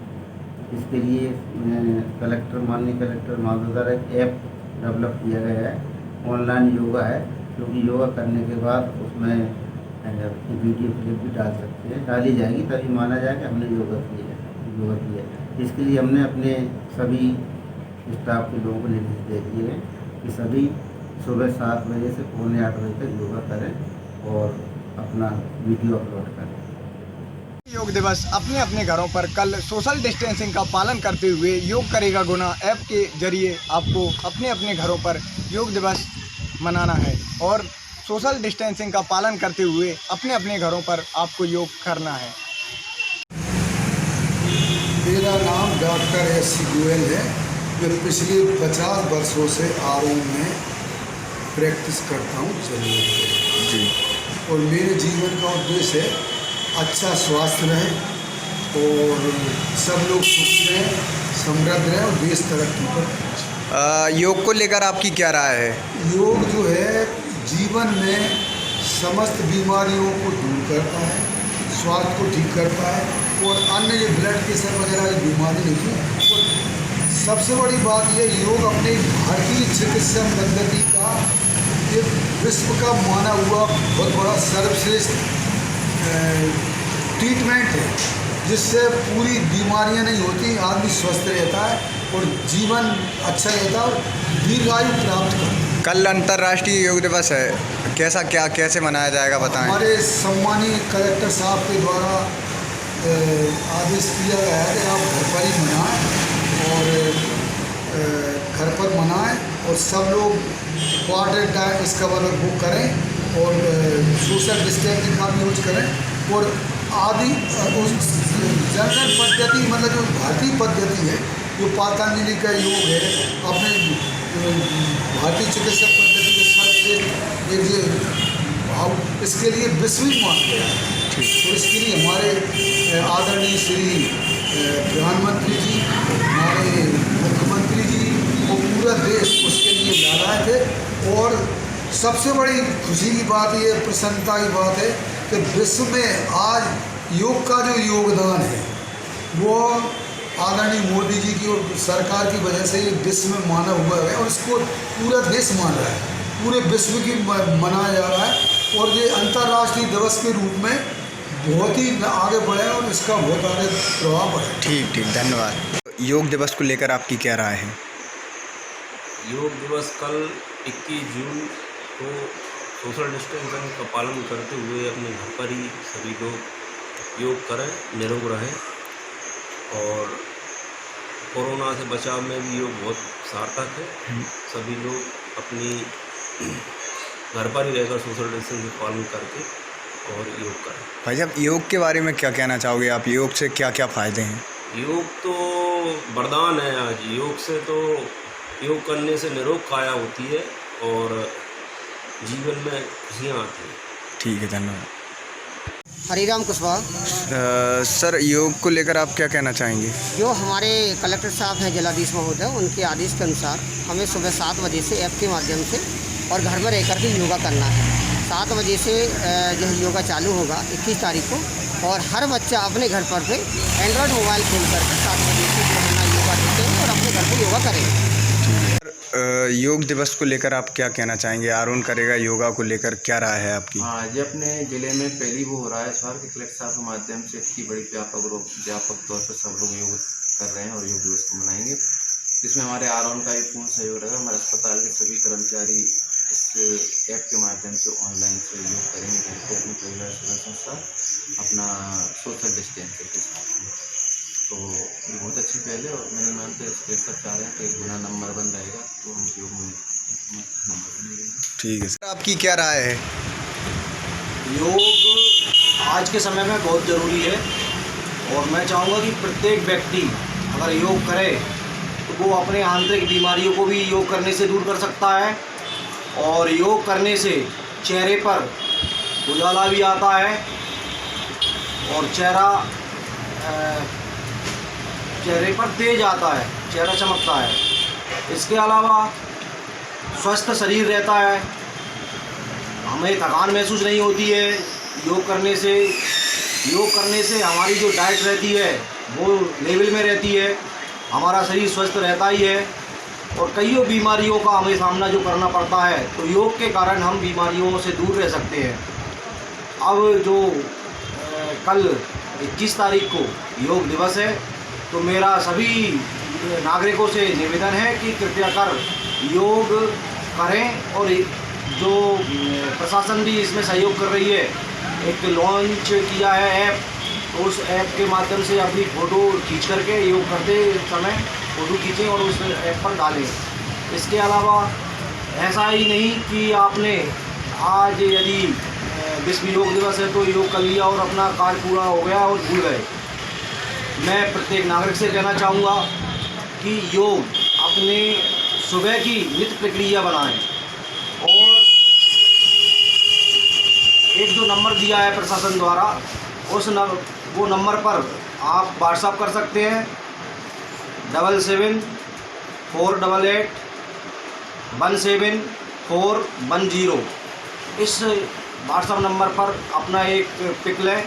इसके लिए माननीय कलेक्टर महोदय द्वारा एक ऐप डेवलप किया गया है, ऑनलाइन योगा है, क्योंकि योगा करने के बाद उसमें वीडियो क्लिप भी डाली जाएगी, तभी माना जाएगा हमने योगा किया। इसके लिए हमने अपने सभी स्टाफ के लोगों को निर्देश दे दिए हैं कि सभी सुबह 7 बजे से 7:45 बजे तक योगा करें और अपना वीडियो अपलोड करें। योग दिवस अपने अपने घरों पर कल सोशल डिस्टेंसिंग का पालन करते हुए योग करेगा गुना ऐप के जरिए आपको अपने अपने घरों पर योग दिवस मनाना है और सोशल डिस्टेंसिंग का पालन करते हुए अपने अपने घरों पर आपको योग करना है। मेरा नाम डॉक्टर S.C. गोयल है। मैं पिछले 50 वर्षों से आरोम में प्रैक्टिस करता हूँ जी, और मेरे जीवन का उद्देश्य है अच्छा स्वास्थ्य रहे और सब लोग सुख रहें, समृद्ध रहें और देश तरक्की पर। योग को लेकर आपकी क्या राय है? योग जो है जीवन में समस्त बीमारियों को दूर करता है, स्वास्थ्य को ठीक करता है और अन्य जो ब्लड प्रेशर वगैरह की बीमारी नहीं है। और सबसे बड़ी बात ये, योग अपने भारतीय चिकित्सा पद्धति का एक विश्व का माना हुआ बहुत बड़ा सर्वश्रेष्ठ ट्रीटमेंट है, जिससे पूरी बीमारियां नहीं होती, आदमी स्वस्थ रहता है और जीवन अच्छा रहता है और दीर्घायु प्राप्त करता है। कल अंतर्राष्ट्रीय योग दिवस है, कैसे मनाया जाएगा बताएं? हमारे सम्मानीय कलेक्टर साहब के द्वारा आदेश किया गया है कि आप घर पर ही मनाएं और घर पर मनाएं और सब लोग क्वार्टर टाइम इसका मतलब वो करें और सोशल डिस्टेंसिंग का भी यूज करें और आदि उस जनरल पद्धति मतलब जो भारतीय पद्धति है जो पतंजलि का योग है अपने भारतीय चिकित्सा पद्धति के साथ एक इसके लिए विश्विक मानते हैं। तो इसके लिए हमारे आदरणीय श्री प्रधानमंत्री जी, हमारे मुख्यमंत्री जी और पूरा देश उसके लिए जा रहे थे। और सबसे बड़ी खुशी की बात ये, प्रसन्नता की बात है कि विश्व में आज योग का जो योगदान है वो आदरणीय मोदी जी की और सरकार की वजह से ये विश्व में माना हुआ है और इसको पूरा देश मान रहा है, पूरे विश्व की मनाया जा रहा है और ये अंतर्राष्ट्रीय दिवस के रूप में बहुत ही आगे बढ़े और इसका बहुत आगे प्रभाव पड़े। ठीक ठीक, धन्यवाद। योग दिवस को लेकर आपकी क्या राय है? योग दिवस कल 21 जून को सोशल डिस्टेंसिंग का पालन करते हुए अपने घर पर ही सभी लोग योग करें, निरोग रहें और कोरोना से बचाव में भी योग बहुत सार्थक है। सभी लोग अपनी घर पर ही रहकर सोशल डिस्टेंसिंग का पालन करके और योग करें। भाई साहब, योग के बारे में क्या कहना चाहोगे आप? योग से क्या क्या फ़ायदे हैं? योग तो वरदान है। आज योग से तो योग करने से निरोग काया होती है और जीवन में खुशियाँ आती हैं। ठीक है, धन्यवाद। हरिराम कुशवाहा। सर, योग को लेकर आप क्या कहना चाहेंगे? जो हमारे कलेक्टर साहब हैं जिलाधीश महोदय, उनके आदेश के अनुसार हमें सुबह 7 बजे से ऐप के माध्यम से और घर में रहकर के योगा करना है। 7 बजे से जो योगा चालू होगा 21 तारीख को और हर बच्चा अपने घर पर पे एंड्रॉयड मोबाइल खोल करके 7 बजे से जो है ना योगा देखेंगे और अपने घर पर योगा करेंगे। योग दिवस को लेकर आप क्या कहना चाहेंगे? आरोन करेगा योगा को लेकर क्या राय है आपकी? हाँ, ये अपने ज़िले में पहली वो हो रहा है इस बार कि कलेक्टर साहब के माध्यम से इसकी बड़ी व्यापक तौर पर सब लोग योग कर रहे हैं और योग दिवस को मनाएंगे, जिसमें हमारे आरोन का भी पूर्ण सहयोग रहेगा। हमारे अस्पताल के सभी कर्मचारी इस ऐप के माध्यम से ऑनलाइन से योग करेंगे, जिससे अपने परिवार सदस्यों के साथ अपना सोशल डिस्टेंसिंग के साथ में। तो ये बहुत अच्छी पहल है और मैंने मानते हैं कलेक्टर चाह रहे हैं कि गुना नंबर 1 रहेगा तो हम योग में नंबर मिलेंगे। ठीक है सर, आपकी क्या राय है? योग आज के समय में बहुत ज़रूरी है और मैं चाहूँगा कि प्रत्येक व्यक्ति अगर योग करे तो वो अपने आंतरिक बीमारियों को भी योग करने से दूर कर सकता है और योग करने से चेहरे पर उजाला भी आता है और चेहरे पर तेज आता है, चेहरा चमकता है। इसके अलावा स्वस्थ शरीर रहता है, हमें थकान महसूस नहीं होती है। योग करने से हमारी जो डाइट रहती है वो लेवल में रहती है, हमारा शरीर स्वस्थ रहता ही है और कईयों बीमारियों का हमें सामना जो करना पड़ता है तो योग के कारण हम बीमारियों से दूर रह सकते हैं। अब जो कल 21 तारीख को योग दिवस है तो मेरा सभी नागरिकों से निवेदन है कि कृपया कर योग करें और जो प्रशासन भी इसमें सहयोग कर रही है, एक लॉन्च किया है ऐप, तो उस ऐप के माध्यम से अपनी फ़ोटो खींच करके योग करते समय फ़ोटो खींचें और उस ऐप पर डालें। इसके अलावा ऐसा ही नहीं कि आपने आज यदि विश्व योग दिवस है तो योग कर लिया और अपना कार्य पूरा हो गया और भूल गए। मैं प्रत्येक नागरिक से कहना चाहूँगा कि योग अपने सुबह की नित्य प्रक्रिया बनाएं और एक जो नंबर दिया है प्रशासन द्वारा वो नंबर पर आप व्हाट्सअप कर सकते हैं 7748817410। इस व्हाट्सअप नंबर पर अपना एक पिक लें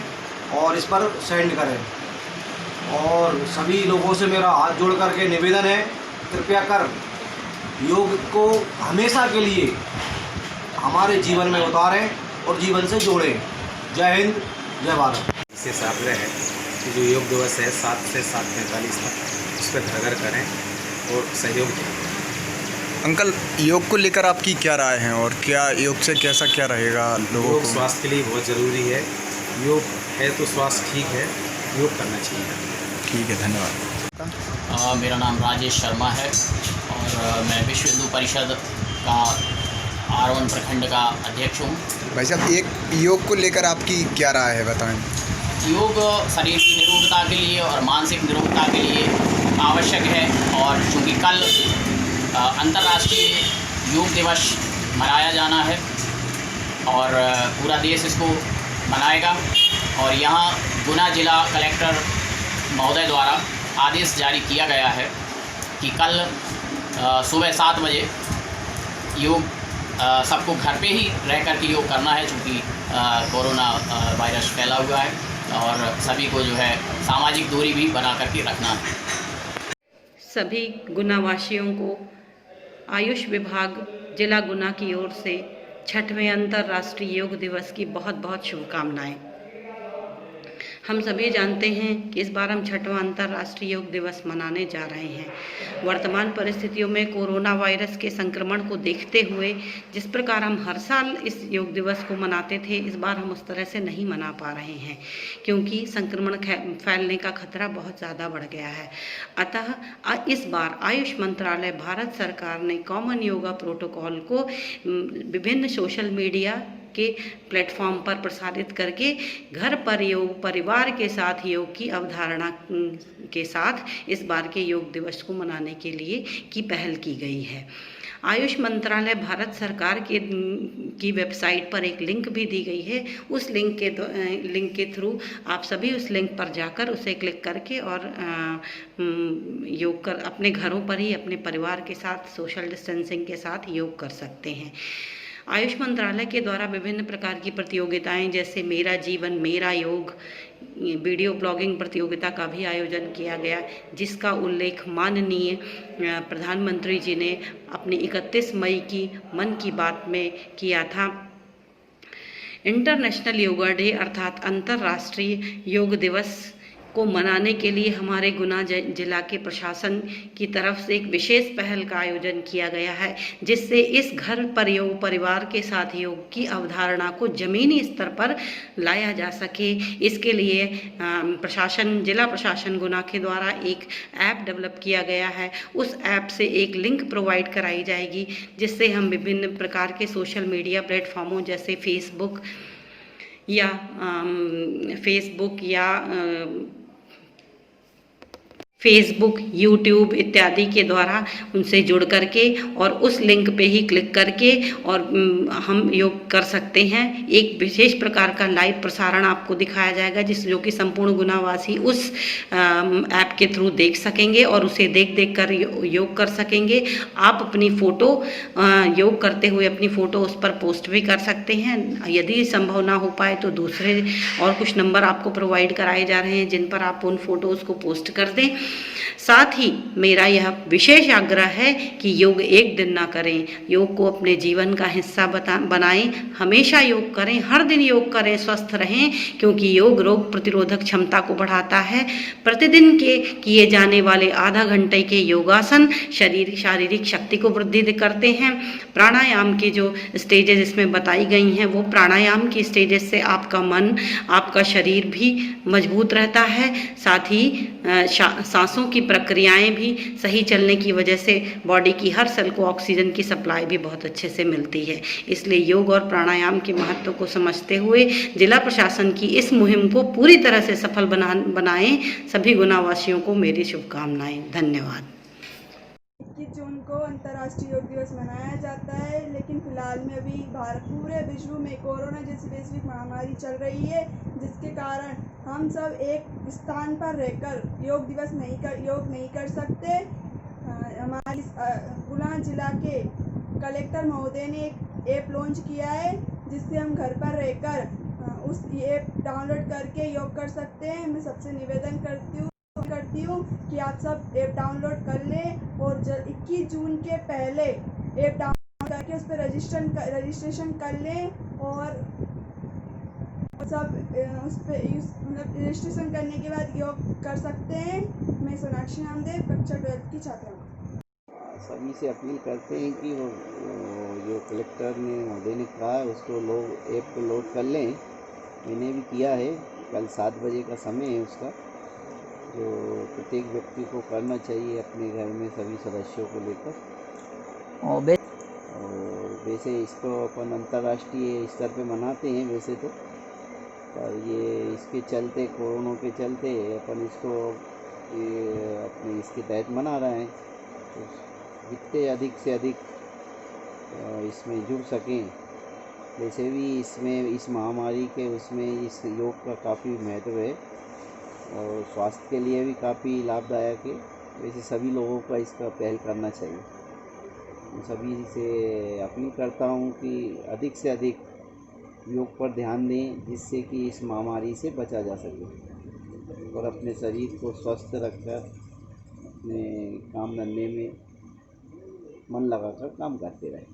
और इस पर सेंड करें। और सभी लोगों से मेरा हाथ जोड़ करके निवेदन है, कृपया कर योग को हमेशा के लिए हमारे जीवन में उतारें और जीवन से जोड़ें। जय हिंद, जय भारत। विशेष आग्रह है कि जो योग दिवस है 7 से 7:45 तक उस पर घर घर करें और सहयोग दें। अंकल, योग को लेकर आपकी क्या राय है और क्या योग से कैसा क्या रहेगा लोगों को? योग स्वास्थ्य के लिए बहुत ज़रूरी है। योग है तो स्वास्थ्य ठीक है, योग करना चाहिए। ठीक है, धन्यवाद। मेरा नाम राजेश शर्मा है और मैं विश्व हिंदू परिषद का आरोन प्रखंड का अध्यक्ष हूँ। भाई साहब, एक योग को लेकर आपकी क्या राय है, बताएं। योग शरीर की निरोगता के लिए और मानसिक निरोगता के लिए आवश्यक है और चूँकि कल अंतर्राष्ट्रीय योग दिवस मनाया जाना है और पूरा देश इसको मनाएगा और यहाँ गुना जिला कलेक्टर महोदय द्वारा आदेश जारी किया गया है कि कल सुबह 7 बजे योग सबको घर पे ही रह कर के योग करना है, चूँकि कोरोना वायरस फैला हुआ है और सभी को जो है सामाजिक दूरी भी बना करके रखना है। सभी गुनावासियों को आयुष विभाग जिला गुना की ओर से 6वें अंतर्राष्ट्रीय योग दिवस की बहुत बहुत शुभकामनाएं। हम सभी जानते हैं कि इस बार हम 6वां अंतर्राष्ट्रीय योग दिवस मनाने जा रहे हैं। वर्तमान परिस्थितियों में कोरोना वायरस के संक्रमण को देखते हुए जिस प्रकार हम हर साल इस योग दिवस को मनाते थे, इस बार हम उस तरह से नहीं मना पा रहे हैं क्योंकि संक्रमण फैलने का खतरा बहुत ज़्यादा बढ़ गया है। अतः इस बार आयुष मंत्रालय भारत सरकार ने कॉमन योगा प्रोटोकॉल को विभिन्न सोशल मीडिया के प्लेटफॉर्म पर प्रसारित करके घर पर योग, परिवार के साथ योग की अवधारणा के साथ इस बार के योग दिवस को मनाने के लिए की पहल की गई है। आयुष मंत्रालय भारत सरकार की वेबसाइट पर एक लिंक भी दी गई है। उस लिंक के थ्रू आप सभी उस लिंक पर जाकर उसे क्लिक करके और योग कर अपने घरों पर ही अपने परिवार के साथ सोशल डिस्टेंसिंग के साथ योग कर सकते हैं। आयुष मंत्रालय के द्वारा विभिन्न प्रकार की प्रतियोगिताएं जैसे मेरा जीवन मेरा योग, वीडियो ब्लॉगिंग प्रतियोगिता का भी आयोजन किया गया, जिसका उल्लेख माननीय प्रधानमंत्री जी ने अपनी 31 मई की मन की बात में किया था। इंटरनेशनल योगा डे अर्थात अंतर्राष्ट्रीय योग दिवस को मनाने के लिए हमारे गुना जिला के प्रशासन की तरफ से एक विशेष पहल का आयोजन किया गया है, जिससे इस घर पर योग, परिवार के साथ योग की अवधारणा को जमीनी स्तर पर लाया जा सके। इसके लिए जिला प्रशासन गुना के द्वारा एक ऐप डेवलप किया गया है। उस ऐप से एक लिंक प्रोवाइड कराई जाएगी, जिससे हम विभिन्न प्रकार के सोशल मीडिया प्लेटफॉर्मों जैसे फेसबुक, यूट्यूब इत्यादि के द्वारा उनसे जुड़ करके और उस लिंक पे ही क्लिक करके और हम योग कर सकते हैं। एक विशेष प्रकार का लाइव प्रसारण आपको दिखाया जाएगा जो कि संपूर्ण गुनावासी उस ऐप के थ्रू देख सकेंगे और उसे देख कर योग कर सकेंगे। आप अपनी फ़ोटो योग करते हुए अपनी फ़ोटो उस पर पोस्ट भी कर सकते हैं। यदि संभव ना हो पाए तो दूसरे और कुछ नंबर आपको प्रोवाइड कराए जा रहे हैं जिन पर आप उन फोटोज़ को पोस्ट कर दें। साथ ही मेरा यह विशेष आग्रह है कि योग एक दिन ना करें, योग को अपने जीवन का हिस्सा बनाएं। हमेशा योग करें, हर दिन योग करें, स्वस्थ रहें, क्योंकि योग रोग प्रतिरोधक क्षमता को बढ़ाता है। प्रतिदिन के किए जाने वाले आधा घंटे के योगासन शारीरिक शक्ति को वृद्धि करते हैं। प्राणायाम की जो स्टेजेस इसमें बताई गई हैं, वो प्राणायाम की स्टेजेस से आपका मन, आपका शरीर भी मजबूत रहता है। साथ ही सांसों की प्रक्रियाएं भी सही चलने की वजह से बॉडी की हर सेल को ऑक्सीजन की सप्लाई भी बहुत अच्छे से मिलती है। इसलिए योग और प्राणायाम के महत्व को समझते हुए जिला प्रशासन की इस मुहिम को पूरी तरह से सफल बनाएं। सभी गुनावासियों को मेरी शुभकामनाएं। धन्यवाद। 21 जून को अंतर्राष्ट्रीय योग दिवस मनाया जाता है, लेकिन फिलहाल में अभी पूरे विश्व में कोरोना जैसी वैश्विक महामारी चल रही है, जिसके कारण हम सब एक स्थान पर रहकर योग नहीं कर सकते। हमारी गुना जिला के कलेक्टर महोदय ने एक ऐप लॉन्च किया है, जिससे हम घर पर रहकर उस ऐप डाउनलोड करके योग कर सकते हैं। मैं सबसे निवेदन करती हूँ कि आप सब ऐप डाउनलोड कर लें और 21 जून के पहले ऐप डाउनलोड करके उस पर रजिस्ट्रेशन कर लें और सब उस पर रजिस्ट्रेशन करने के बाद योग कर सकते हैं। मैं सोनाक्षी नामदेव कक्षा 12 की छात्रा हूँ। सभी से अपील करते हैं कि वो जो कलेक्टर ने महोदय ने कहा है उसको लोग ऐप को लोड कर लें। मैंने भी किया है, कल 7 बजे का समय है उसका, जो प्रत्येक व्यक्ति को करना चाहिए अपने घर में सभी सदस्यों को लेकर। और वैसे इसको अपन अंतर्राष्ट्रीय स्तर पे मनाते हैं वैसे तो, पर ये इसके चलते, कोरोना के चलते अपन इसको अपने इसके तहत मना रहे हैं। तो जितने अधिक से अधिक इसमें जुड़ सकें, वैसे भी इसमें इस महामारी के उसमें इस योग का काफ़ी महत्व है और स्वास्थ्य के लिए भी काफ़ी लाभदायक है। वैसे सभी लोगों का इसका पहल करना चाहिए। सभी से अपील करता हूँ कि अधिक से अधिक योग पर ध्यान दें, जिससे कि इस महामारी से बचा जा सके और अपने शरीर को स्वस्थ रखकर अपने काम धंधे में मन लगाकर काम करते रहें।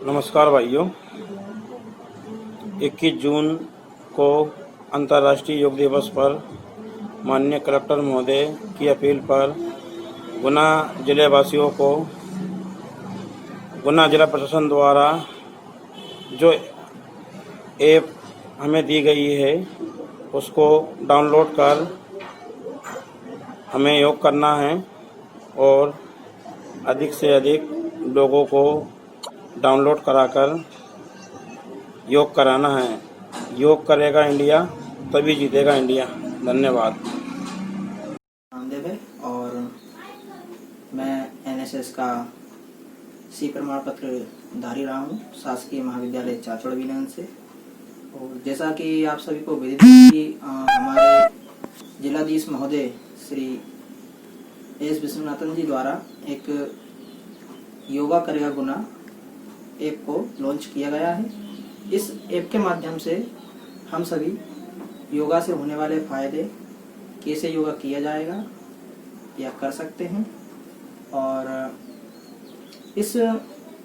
नमस्कार भाइयों, 21 जून को अंतर्राष्ट्रीय योग दिवस पर माननीय कलेक्टर महोदय की अपील पर गुना जिले वासियों को गुना जिला प्रशासन द्वारा जो ऐप हमें दी गई है उसको डाउनलोड कर हमें योग करना है और अधिक से अधिक लोगों को डाउनलोड कराकर योग कराना है। योग करेगा इंडिया तभी जीतेगा इंडिया। धन्यवाद। रामदेव है और मैं एनएसएस का सी प्रमाण पत्र धारी रहा हूँ शासकीय महाविद्यालय चाचौड़ विनयन से। और जैसा कि आप सभी को विदित है कि हमारे जिलाधीश महोदय श्री एस विश्वनाथन जी द्वारा एक योगा करेगा गुना ऐप को लॉन्च किया गया है। इस ऐप के माध्यम से हम सभी योगा से होने वाले फायदे, कैसे योगा किया जाएगा या कर सकते हैं, और इस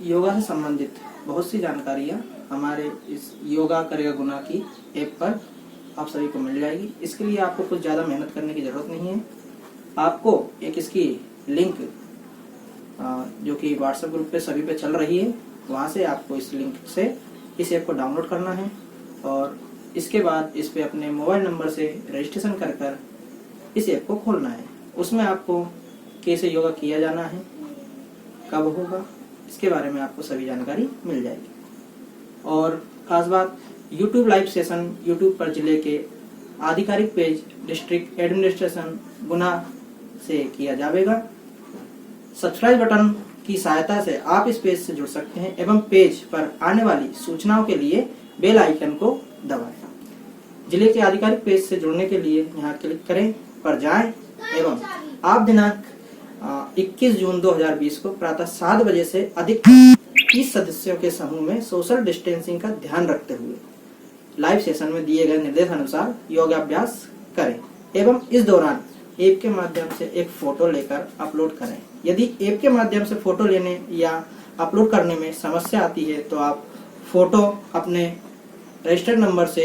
योगा से संबंधित बहुत सी जानकारियाँ हमारे इस योगा करेगा गुना की ऐप पर आप सभी को मिल जाएगी। इसके लिए आपको कुछ ज़्यादा मेहनत करने की ज़रूरत नहीं है। आपको एक इसकी लिंक जो कि व्हाट्सएप ग्रुप पे सभी पे चल रही है, वहाँ से आपको इस लिंक से इस ऐप को डाउनलोड करना है और इसके बाद इस पे अपने मोबाइल नंबर से रजिस्ट्रेशन कर इस ऐप को खोलना है। उसमें आपको कैसे योगा किया जाना है, कब होगा, इसके बारे में आपको सभी जानकारी मिल जाएगी। और खास बात, YouTube लाइव सेशन YouTube पर जिले के आधिकारिक पेज डिस्ट्रिक्ट एडमिनिस्ट्रेशन गुना से किया जाएगा। सब्सक्राइब बटन की सहायता से आप इस पेज से जुड़ सकते हैं एवं पेज पर आने वाली सूचनाओं के लिए बेल आइकन को दबाएं। जिले के आधिकारिक पेज से जुड़ने के लिए यहाँ क्लिक करें, पर जाएं एवं आप दिनांक 21 जून 2020 को प्रातः 7 बजे से अधिक 30 सदस्यों के समूह में सोशल डिस्टेंसिंग का ध्यान रखते हुए लाइव सेशन में दिए गए निर्देशानुसार योगाभ्यास करें एवं इस दौरान ऐप के माध्यम से एक फोटो लेकर अपलोड करें। यदि ऐप के माध्यम से फोटो लेने या अपलोड करने में समस्या आती है तो आप फोटो अपने रजिस्टर्ड नंबर से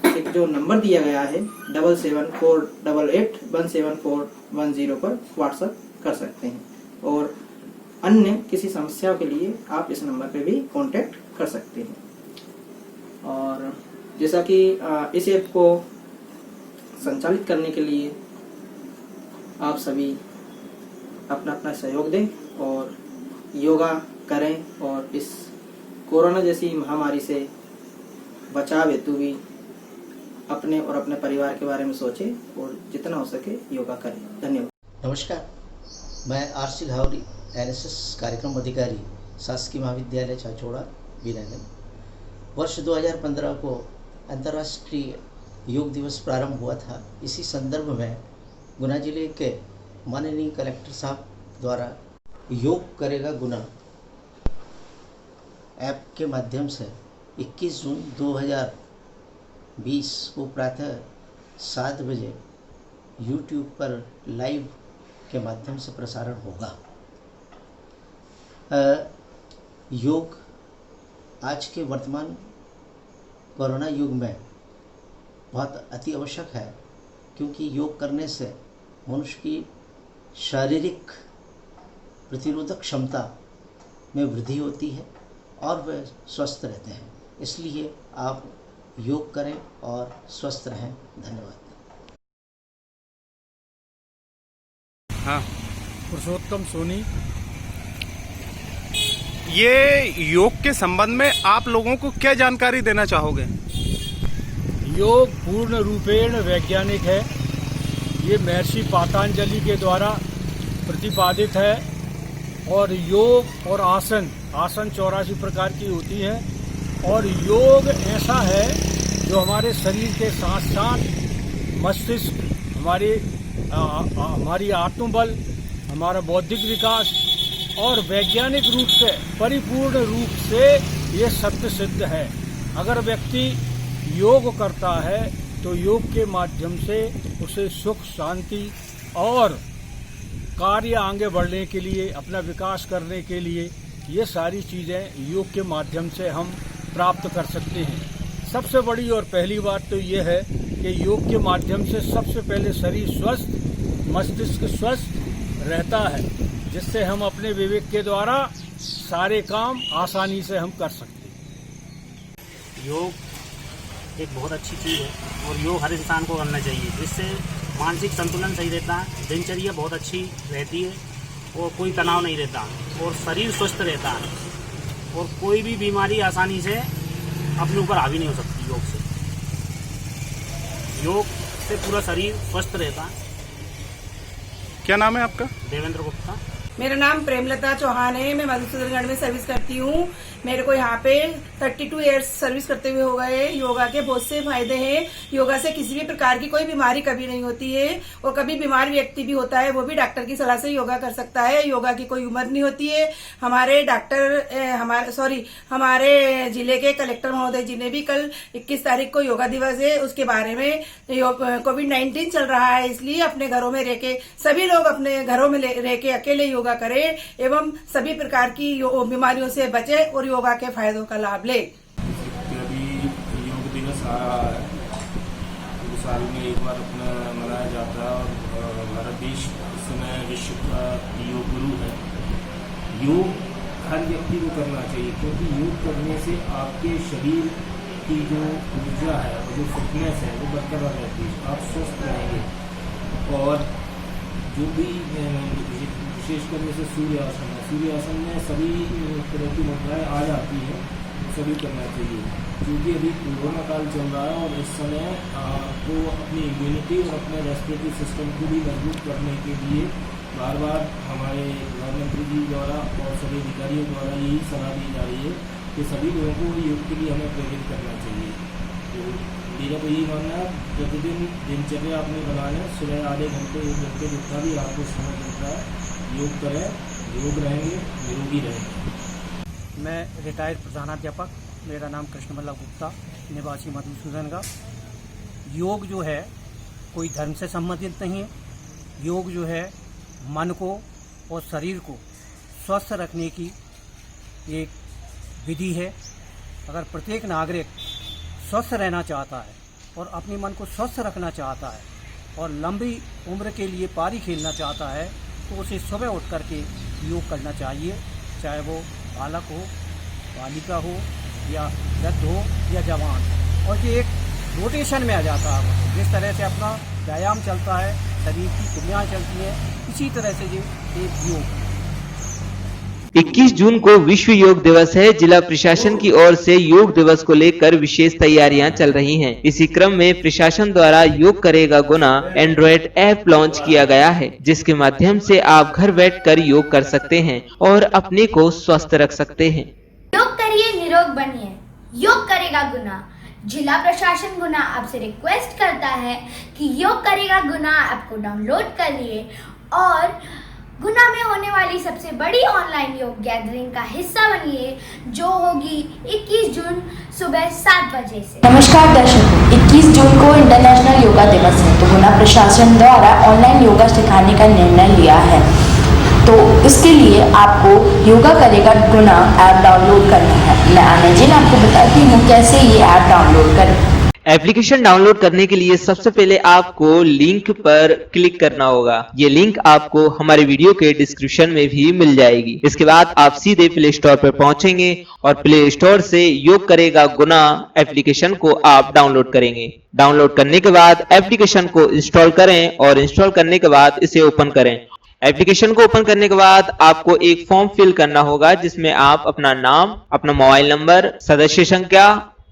एक जो नंबर दिया गया है 7748817410 पर व्हाट्सएप कर सकते हैं और अन्य किसी समस्याओं के लिए आप इस नंबर पे भी कांटेक्ट कर सकते हैं। और जैसा कि इस ऐप को संचालित करने के लिए आप सभी अपना अपना सहयोग दें और योगा करें और इस कोरोना जैसी महामारी से बचाव हेतु भी अपने और अपने परिवार के बारे में सोचें और जितना हो सके योगा करें। धन्यवाद। नमस्कार, मैं आरसी धावरी, एनएसएस कार्यक्रम अधिकारी, शासकीय महाविद्यालय चाचौड़ा विनयन। वर्ष 2015 को अंतर्राष्ट्रीय योग दिवस प्रारंभ हुआ था। इसी संदर्भ में गुना जिले के माननीय कलेक्टर साहब द्वारा योग करेगा गुना ऐप के माध्यम से 21 जून 2020 को प्रातः 7 बजे YouTube पर लाइव के माध्यम से प्रसारण होगा। योग आज के वर्तमान कोरोना युग में बहुत अति आवश्यक है, क्योंकि योग करने से मनुष्य की शारीरिक प्रतिरोधक क्षमता में वृद्धि होती है और वे स्वस्थ रहते हैं। इसलिए आप योग करें और स्वस्थ रहें। धन्यवाद। हाँ। पुरुषोत्तम सोनी। ये योग के संबंध में आप लोगों को क्या जानकारी देना चाहोगे? योग पूर्ण रूपेण वैज्ञानिक है। ये महर्षि पतंजलि के द्वारा प्रतिपादित है और योग और आसन 84 प्रकार की होती है और योग ऐसा है जो हमारे शरीर के साथ साथ मस्तिष्क, हमारी आत्मबल, हमारा बौद्धिक विकास और वैज्ञानिक रूप से परिपूर्ण रूप से ये सत्य सिद्ध है। अगर व्यक्ति योग करता है तो योग के माध्यम से उसे सुख, शांति और कार्य आगे बढ़ने के लिए, अपना विकास करने के लिए ये सारी चीज़ें योग के माध्यम से हम प्राप्त कर सकते हैं। सबसे बड़ी और पहली बात तो ये है कि योग के माध्यम से सबसे पहले शरीर स्वस्थ, मस्तिष्क स्वस्थ रहता है, जिससे हम अपने विवेक के द्वारा सारे काम आसानी से हम कर सकते हैं। योग एक बहुत अच्छी चीज़ है और योग हर इंसान को करना चाहिए, जिससे मानसिक संतुलन सही रहता है, दिनचर्या बहुत अच्छी रहती है और कोई तनाव नहीं रहता और शरीर स्वस्थ रहता है और कोई भी बीमारी आसानी से अपने ऊपर हावी नहीं हो सकती। योग से पूरा शरीर स्वस्थ रहता है। क्या नाम है आपका? देवेंद्र गुप्ता। मेरा नाम प्रेमलता चौहान है। मैं मधुसूदनगढ़ में सर्विस करती हूँ। मेरे को यहाँ पे 32 इयर्स सर्विस करते हुए हो गए। योगा के बहुत से फायदे हैं। योगा से किसी भी प्रकार की कोई बीमारी कभी नहीं होती है और कभी बीमार व्यक्ति भी होता है वो भी डॉक्टर की सलाह से योगा कर सकता है। योगा की कोई उम्र नहीं होती है। हमारे जिले के कलेक्टर महोदय जी ने भी कल 21 तारीख को योगा दिवस है, उसके बारे में कोविड-19 चल रहा है, इसलिए अपने घरों में रह के सभी लोग अपने घरों में रह के अकेले योगा करें एवं सभी प्रकार की बीमारियों से बचे और योगा के फायदों का लाभ ले। अभी योग दिवस आ रहा है, साल में एक बार अपना मनाया जाता है और हमारा देश इस समय विश्व का योग गुरु है। योग हर व्यक्ति को करना चाहिए क्योंकि योग करने से आपके शरीर की जो ऊर्जा है और जो फिटनेस है वो बरकरार रहती है, आप स्वस्थ रहेंगे। और जो भी विशेषकर जैसे सूर्यासन है, सूर्यासन में सभी तरह की मुद्राएं आ जाती हैं, सभी करना चाहिए क्योंकि अभी कोरोना काल चल रहा है और इस समय आपको अपनी इम्यूनिटी और अपने रेस्पिरेटरी सिस्टम को भी मजबूत करने के लिए बार बार हमारे प्रधानमंत्री जी द्वारा और सभी अधिकारियों द्वारा यही सलाह दी जा रही है कि सभी लोगों को योग के लिए हमें प्रेरित करना चाहिए। तो मेरा तो यही मानना है, प्रतिदिन दिनचर्या अपनी बनाने, सुबह आधे घंटे 1 घंटे जितना भी आपको समय मिलता है योग करें, योग रहेंगे, निरोगी रहेंगे। मैं रिटायर्ड प्रधानाध्यापक, मेरा नाम कृष्णमल्ला गुप्ता, निवासी मधुसूदनगढ़। योग जो है कोई धर्म से संबंधित नहीं है। योग जो है मन को और शरीर को स्वस्थ रखने की एक विधि है। अगर प्रत्येक नागरिक स्वस्थ रहना चाहता है और अपने मन को स्वस्थ रखना चाहता है और लंबी उम्र के लिए पारी खेलना चाहता है तो उसे सुबह उठ करके योग करना चाहिए, चाहे वो बालक हो, बालिका हो या वृद्ध हो या जवान हो। और ये एक रोटेशन में आ जाता है। जिस तरह से अपना व्यायाम चलता है, शरीर की क्रियाएं चलती हैं, इसी तरह से ये एक योग। 21 जून को विश्व योग दिवस है। जिला प्रशासन की ओर से योग दिवस को लेकर विशेष तैयारियां चल रही हैं। इसी क्रम में प्रशासन द्वारा योग करेगा गुना एंड्रॉइड ऐप लॉन्च किया गया है, जिसके माध्यम से आप घर बैठकर योग कर सकते हैं और अपने को स्वस्थ रख सकते हैं। योग करिए, निरोग बनिए। योग करेगा गुना। जिला प्रशासन गुना आपसे रिक्वेस्ट करता है कि योग करेगा गुना ऐप को डाउनलोड करिए और गुना में होने वाली सबसे बड़ी ऑनलाइन योग गैदरिंग का हिस्सा बनिए, जो होगी 21 जून सुबह 7 बजे से। नमस्कार दर्शकों, 21 जून को इंटरनेशनल योगा दिवस है, तो गुना प्रशासन द्वारा ऑनलाइन योगा सिखाने का निर्णय लिया है। तो इसके लिए आपको योगा करेगा गुना ऐप डाउनलोड करना है। मैं आनंद आपको बताती हूँ कैसे ये ऐप डाउनलोड करें। एप्लीकेशन डाउनलोड करने के लिए सबसे पहले आपको लिंक पर क्लिक करना होगा। ये लिंक आपको हमारे वीडियो के डिस्क्रिप्शन में भी मिल जाएगी। इसके बाद आप सीधे प्ले स्टोर पर पहुंचेंगे और प्ले स्टोर से योग करेगा गुना एप्लीकेशन को आप डाउनलोड करेंगे। डाउनलोड करने के बाद एप्लीकेशन को इंस्टॉल करें और इंस्टॉल करने के बाद इसे ओपन करें। एप्लीकेशन को ओपन करने के बाद आपको एक फॉर्म फिल करना होगा जिसमें आप अपना नाम, अपना मोबाइल नंबर, सदस्य संख्या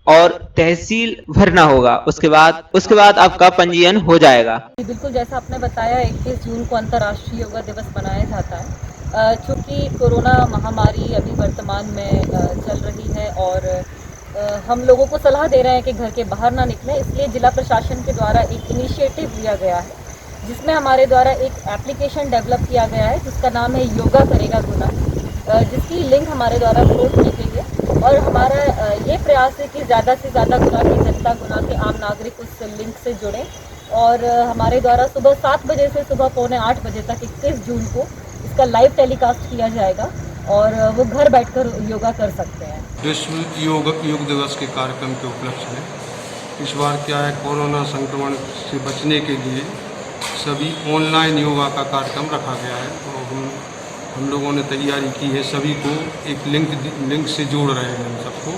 और तहसील भरना होगा। उसके बाद आपका पंजीयन हो जाएगा। बिल्कुल जैसा आपने बताया 21 जून को अंतर्राष्ट्रीय योगा दिवस मनाया जाता है। चूँकि कोरोना महामारी अभी वर्तमान में चल रही है और हम लोगों को सलाह दे रहे हैं कि घर के बाहर ना निकलें, इसलिए जिला प्रशासन के द्वारा एक इनिशिएटिव लिया गया है जिसमें हमारे द्वारा एक एप्लीकेशन डेवलप किया गया है जिसका नाम है योगा करेगा गुना, जिसकी लिंक हमारे द्वारा पोस्ट की गई है। और हमारा ये प्रयास है कि ज़्यादा से ज़्यादा गुना की जनता, गुना के आम नागरिक उस लिंक से जुड़ें और हमारे द्वारा सुबह 7 बजे से सुबह 7:45 बजे तक 21 जून को इसका लाइव टेलीकास्ट किया जाएगा और वो घर बैठकर योगा कर सकते हैं। विश्व योग दिवस के कार्यक्रम के उपलक्ष्य में इस बार क्या है, कोरोना संक्रमण से बचने के लिए सभी ऑनलाइन योगा का कार्यक्रम रखा गया है। तो हम लोगों ने तैयारी की है, सभी को एक लिंक से जोड़ रहे हैं हम सबको,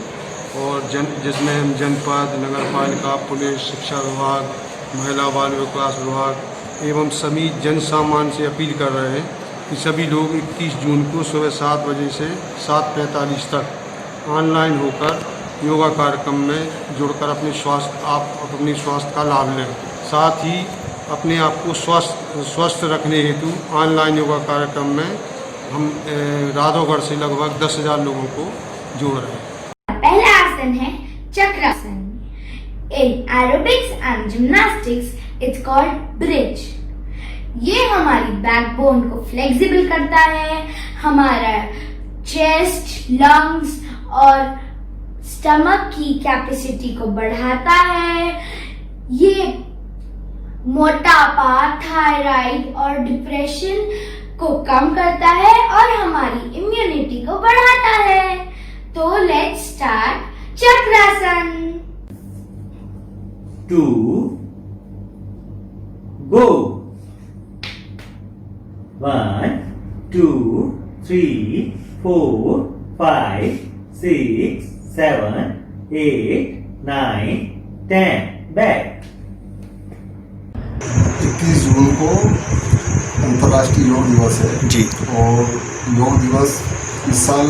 और जिसमें हम जनपद, नगर पालिका, पुलिस, शिक्षा विभाग, महिला बाल विकास विभाग एवं सभी जन सामान्य से अपील कर रहे हैं कि सभी लोग 21 जून को सुबह 7 बजे से 7:45 तक ऑनलाइन होकर योगा कार्यक्रम में जुड़कर अपने स्वास्थ्य का लाभ लें। साथ ही अपने आप को स्वस्थ रखने हेतु ऑनलाइन योगा कार्यक्रम में हम राधोगढ़ से लगभग 10,000 लोगों को जोड़ रहे हैं। पहला आसन है Chakrasana. In aerobics and gymnastics it's called bridge. ये हमारी बैकबोन को फ्लेक्सिबल करता है, हमारा चेस्ट, लंग्स और स्टमक की कैपेसिटी को बढ़ाता है। ये मोटापा, थायराइड और डिप्रेशन को कम करता है और हमारी इम्यूनिटी को बढ़ाता है। तो let's start chakrasana. 2 go 1 2 3 4 5 6 7 8 9 10 back. 21 जून को अंतर्राष्ट्रीय योग दिवस है जी, और योग दिवस इस साल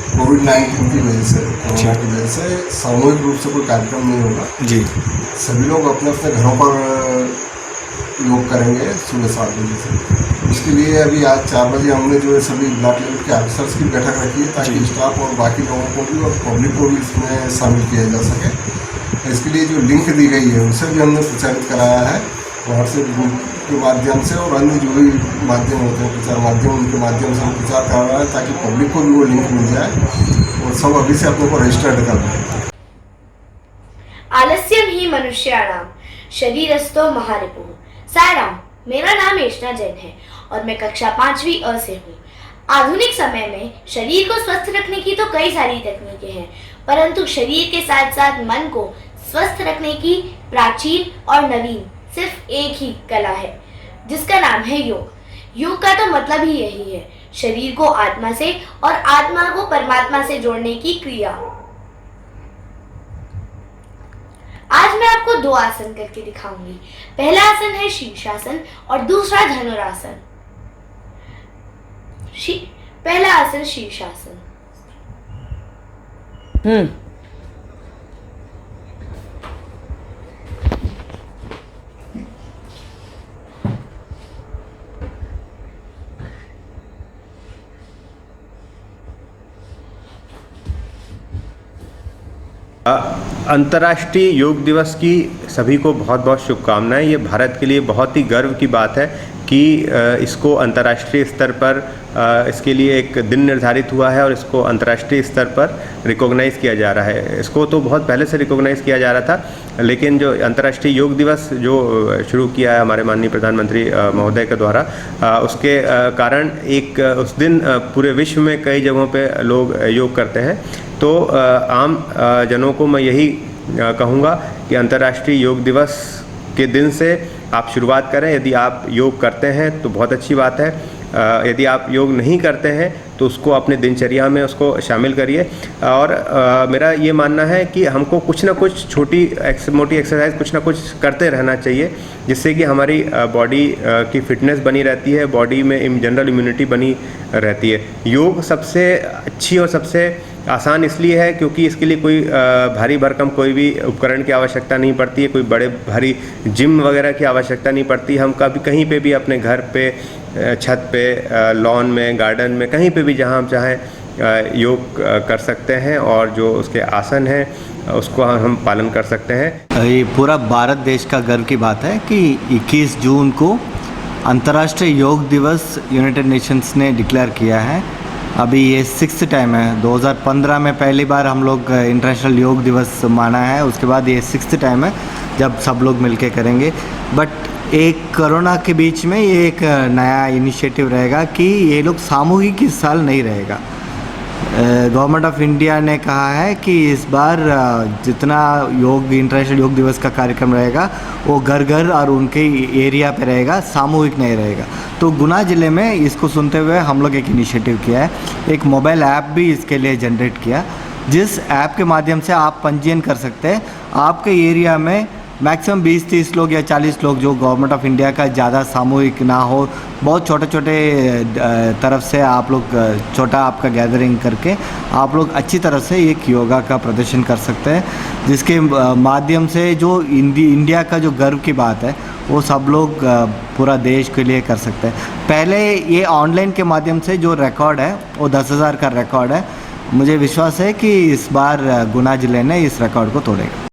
कोविड-19 की वजह से, कोरोना की वजह से सामूहिक रूप से कोई कार्यक्रम नहीं होगा जी। सभी लोग अपने अपने घरों पर योग करेंगे सुबह 7 बजे से। इसके लिए अभी आज 4 बजे हमने जो है सभी ब्लॉक लेवल के ऑफिसर्स की बैठक रखी है ताकि स्टाफ और बाकी लोगों को भी और पब्लिक को भी इसमें शामिल किया जा सके। इसके लिए जो लिंक दी गई है उसे भी हमने प्रचारित कराया है व्हाट्सएप ग्रुप के माध्यम से, और अन्य जो भी माध्यम होते हैं प्रचार माध्यम, उनके माध्यम से हम प्रचार कर रहा है ताकि पब्लिक को भी वो लिंक मिल जाए और सब अभी से अपने को रजिस्टर्ड कर लें। आलस्यम ही मनुष्याणाम शरीरस्थो महारिपुः। साराम, मेरा नाम एशना जैन है और मैं कक्षा 5वीं अ से हूँ। आधुनिक समय में शरीर को स्वस्थ रखने की तो कई सारी तकनीकें हैं, परंतु शरीर के साथ साथ मन को स्वस्थ रखने की प्राचीन और नवीन सिर्फ एक ही कला है जिसका नाम है योग। योग का तो मतलब ही यही है, शरीर को आत्मा से और आत्मा को परमात्मा से जोड़ने की क्रिया। आज मैं आपको 2 आसन करके दिखाऊंगी। पहला आसन है शीर्षासन और दूसरा धनुरासन। पहला आसन शीर्षासन। अंतर्राष्ट्रीय योग दिवस की सभी को बहुत बहुत शुभकामनाएं। ये भारत के लिए बहुत ही गर्व की बात है कि इसको अंतर्राष्ट्रीय स्तर पर इसके लिए एक दिन निर्धारित हुआ है और इसको अंतर्राष्ट्रीय स्तर पर रिकॉग्नाइज़ किया जा रहा है। इसको तो बहुत पहले से रिकॉग्नाइज़ किया जा रहा था, लेकिन जो अंतर्राष्ट्रीय योग दिवस जो शुरू किया है हमारे माननीय प्रधानमंत्री महोदय के द्वारा, उसके कारण एक उस दिन पूरे विश्व में कई जगहों पे लोग योग करते हैं। तो आम जनों को मैं यही कहूँगा कि अंतर्राष्ट्रीय योग दिवस के दिन से आप शुरुआत करें। यदि आप योग करते हैं तो बहुत अच्छी बात है। यदि आप योग नहीं करते हैं तो उसको अपने दिनचर्या में उसको शामिल करिए। और मेरा ये मानना है कि हमको कुछ ना कुछ मोटी एक्सरसाइज कुछ ना कुछ करते रहना चाहिए, जिससे कि हमारी बॉडी की फिटनेस बनी रहती है, बॉडी में जनरल इम्यूनिटी बनी रहती है। योग सबसे अच्छी और सबसे आसान इसलिए है क्योंकि इसके लिए कोई भारी भरकम कोई भी उपकरण की आवश्यकता नहीं पड़ती है, कोई बड़े भारी जिम वगैरह की आवश्यकता नहीं पड़ती। हम कभी कहीं पे भी अपने घर पे, छत पे, लॉन में, गार्डन में, कहीं पे भी जहाँ हम चाहें योग कर सकते हैं और जो उसके आसन हैं उसको हम पालन कर सकते हैं। ये पूरा भारत देश का गर्व की बात है कि 21 जून को अंतर्राष्ट्रीय योग दिवस यूनाइटेड नेशंस ने डिक्लेयर किया है। अभी ये 6th टाइम है। 2015 में पहली बार हम लोग इंटरनेशनल योग दिवस माना है, उसके बाद ये 6th टाइम है जब सब लोग मिलके करेंगे। बट एक कोरोना के बीच में ये एक नया इनिशिएटिव रहेगा कि ये लोग सामूहिक इस साल नहीं रहेगा। गवर्नमेंट ऑफ इंडिया ने कहा है कि इस बार जितना इंटरनेशनल योग दिवस का कार्यक्रम रहेगा वो घर घर और उनके एरिया पे रहेगा, सामूहिक नहीं रहेगा। तो गुना ज़िले में इसको सुनते हुए हम लोग एक इनिशिएटिव किया है, एक मोबाइल ऐप भी इसके लिए जनरेट किया, जिस ऐप के माध्यम से आप पंजीयन कर सकते हैं। आपके एरिया में मैक्सिमम 20-30 लोग या 40 लोग, जो गवर्नमेंट ऑफ इंडिया का ज़्यादा सामूहिक ना हो, बहुत छोटे छोटे तरफ से आप लोग छोटा आपका गैदरिंग करके आप लोग अच्छी तरह से एक योगा का प्रदर्शन कर सकते हैं, जिसके माध्यम से जो इंडिया का जो गर्व की बात है वो सब लोग पूरा देश के लिए कर सकते हैं। पहले ये ऑनलाइन के माध्यम से जो रिकॉर्ड है वो 10,000 का रिकॉर्ड है। मुझे विश्वास है कि इस बार गुना ज़िले ने इस रिकॉर्ड को तोड़ेगा।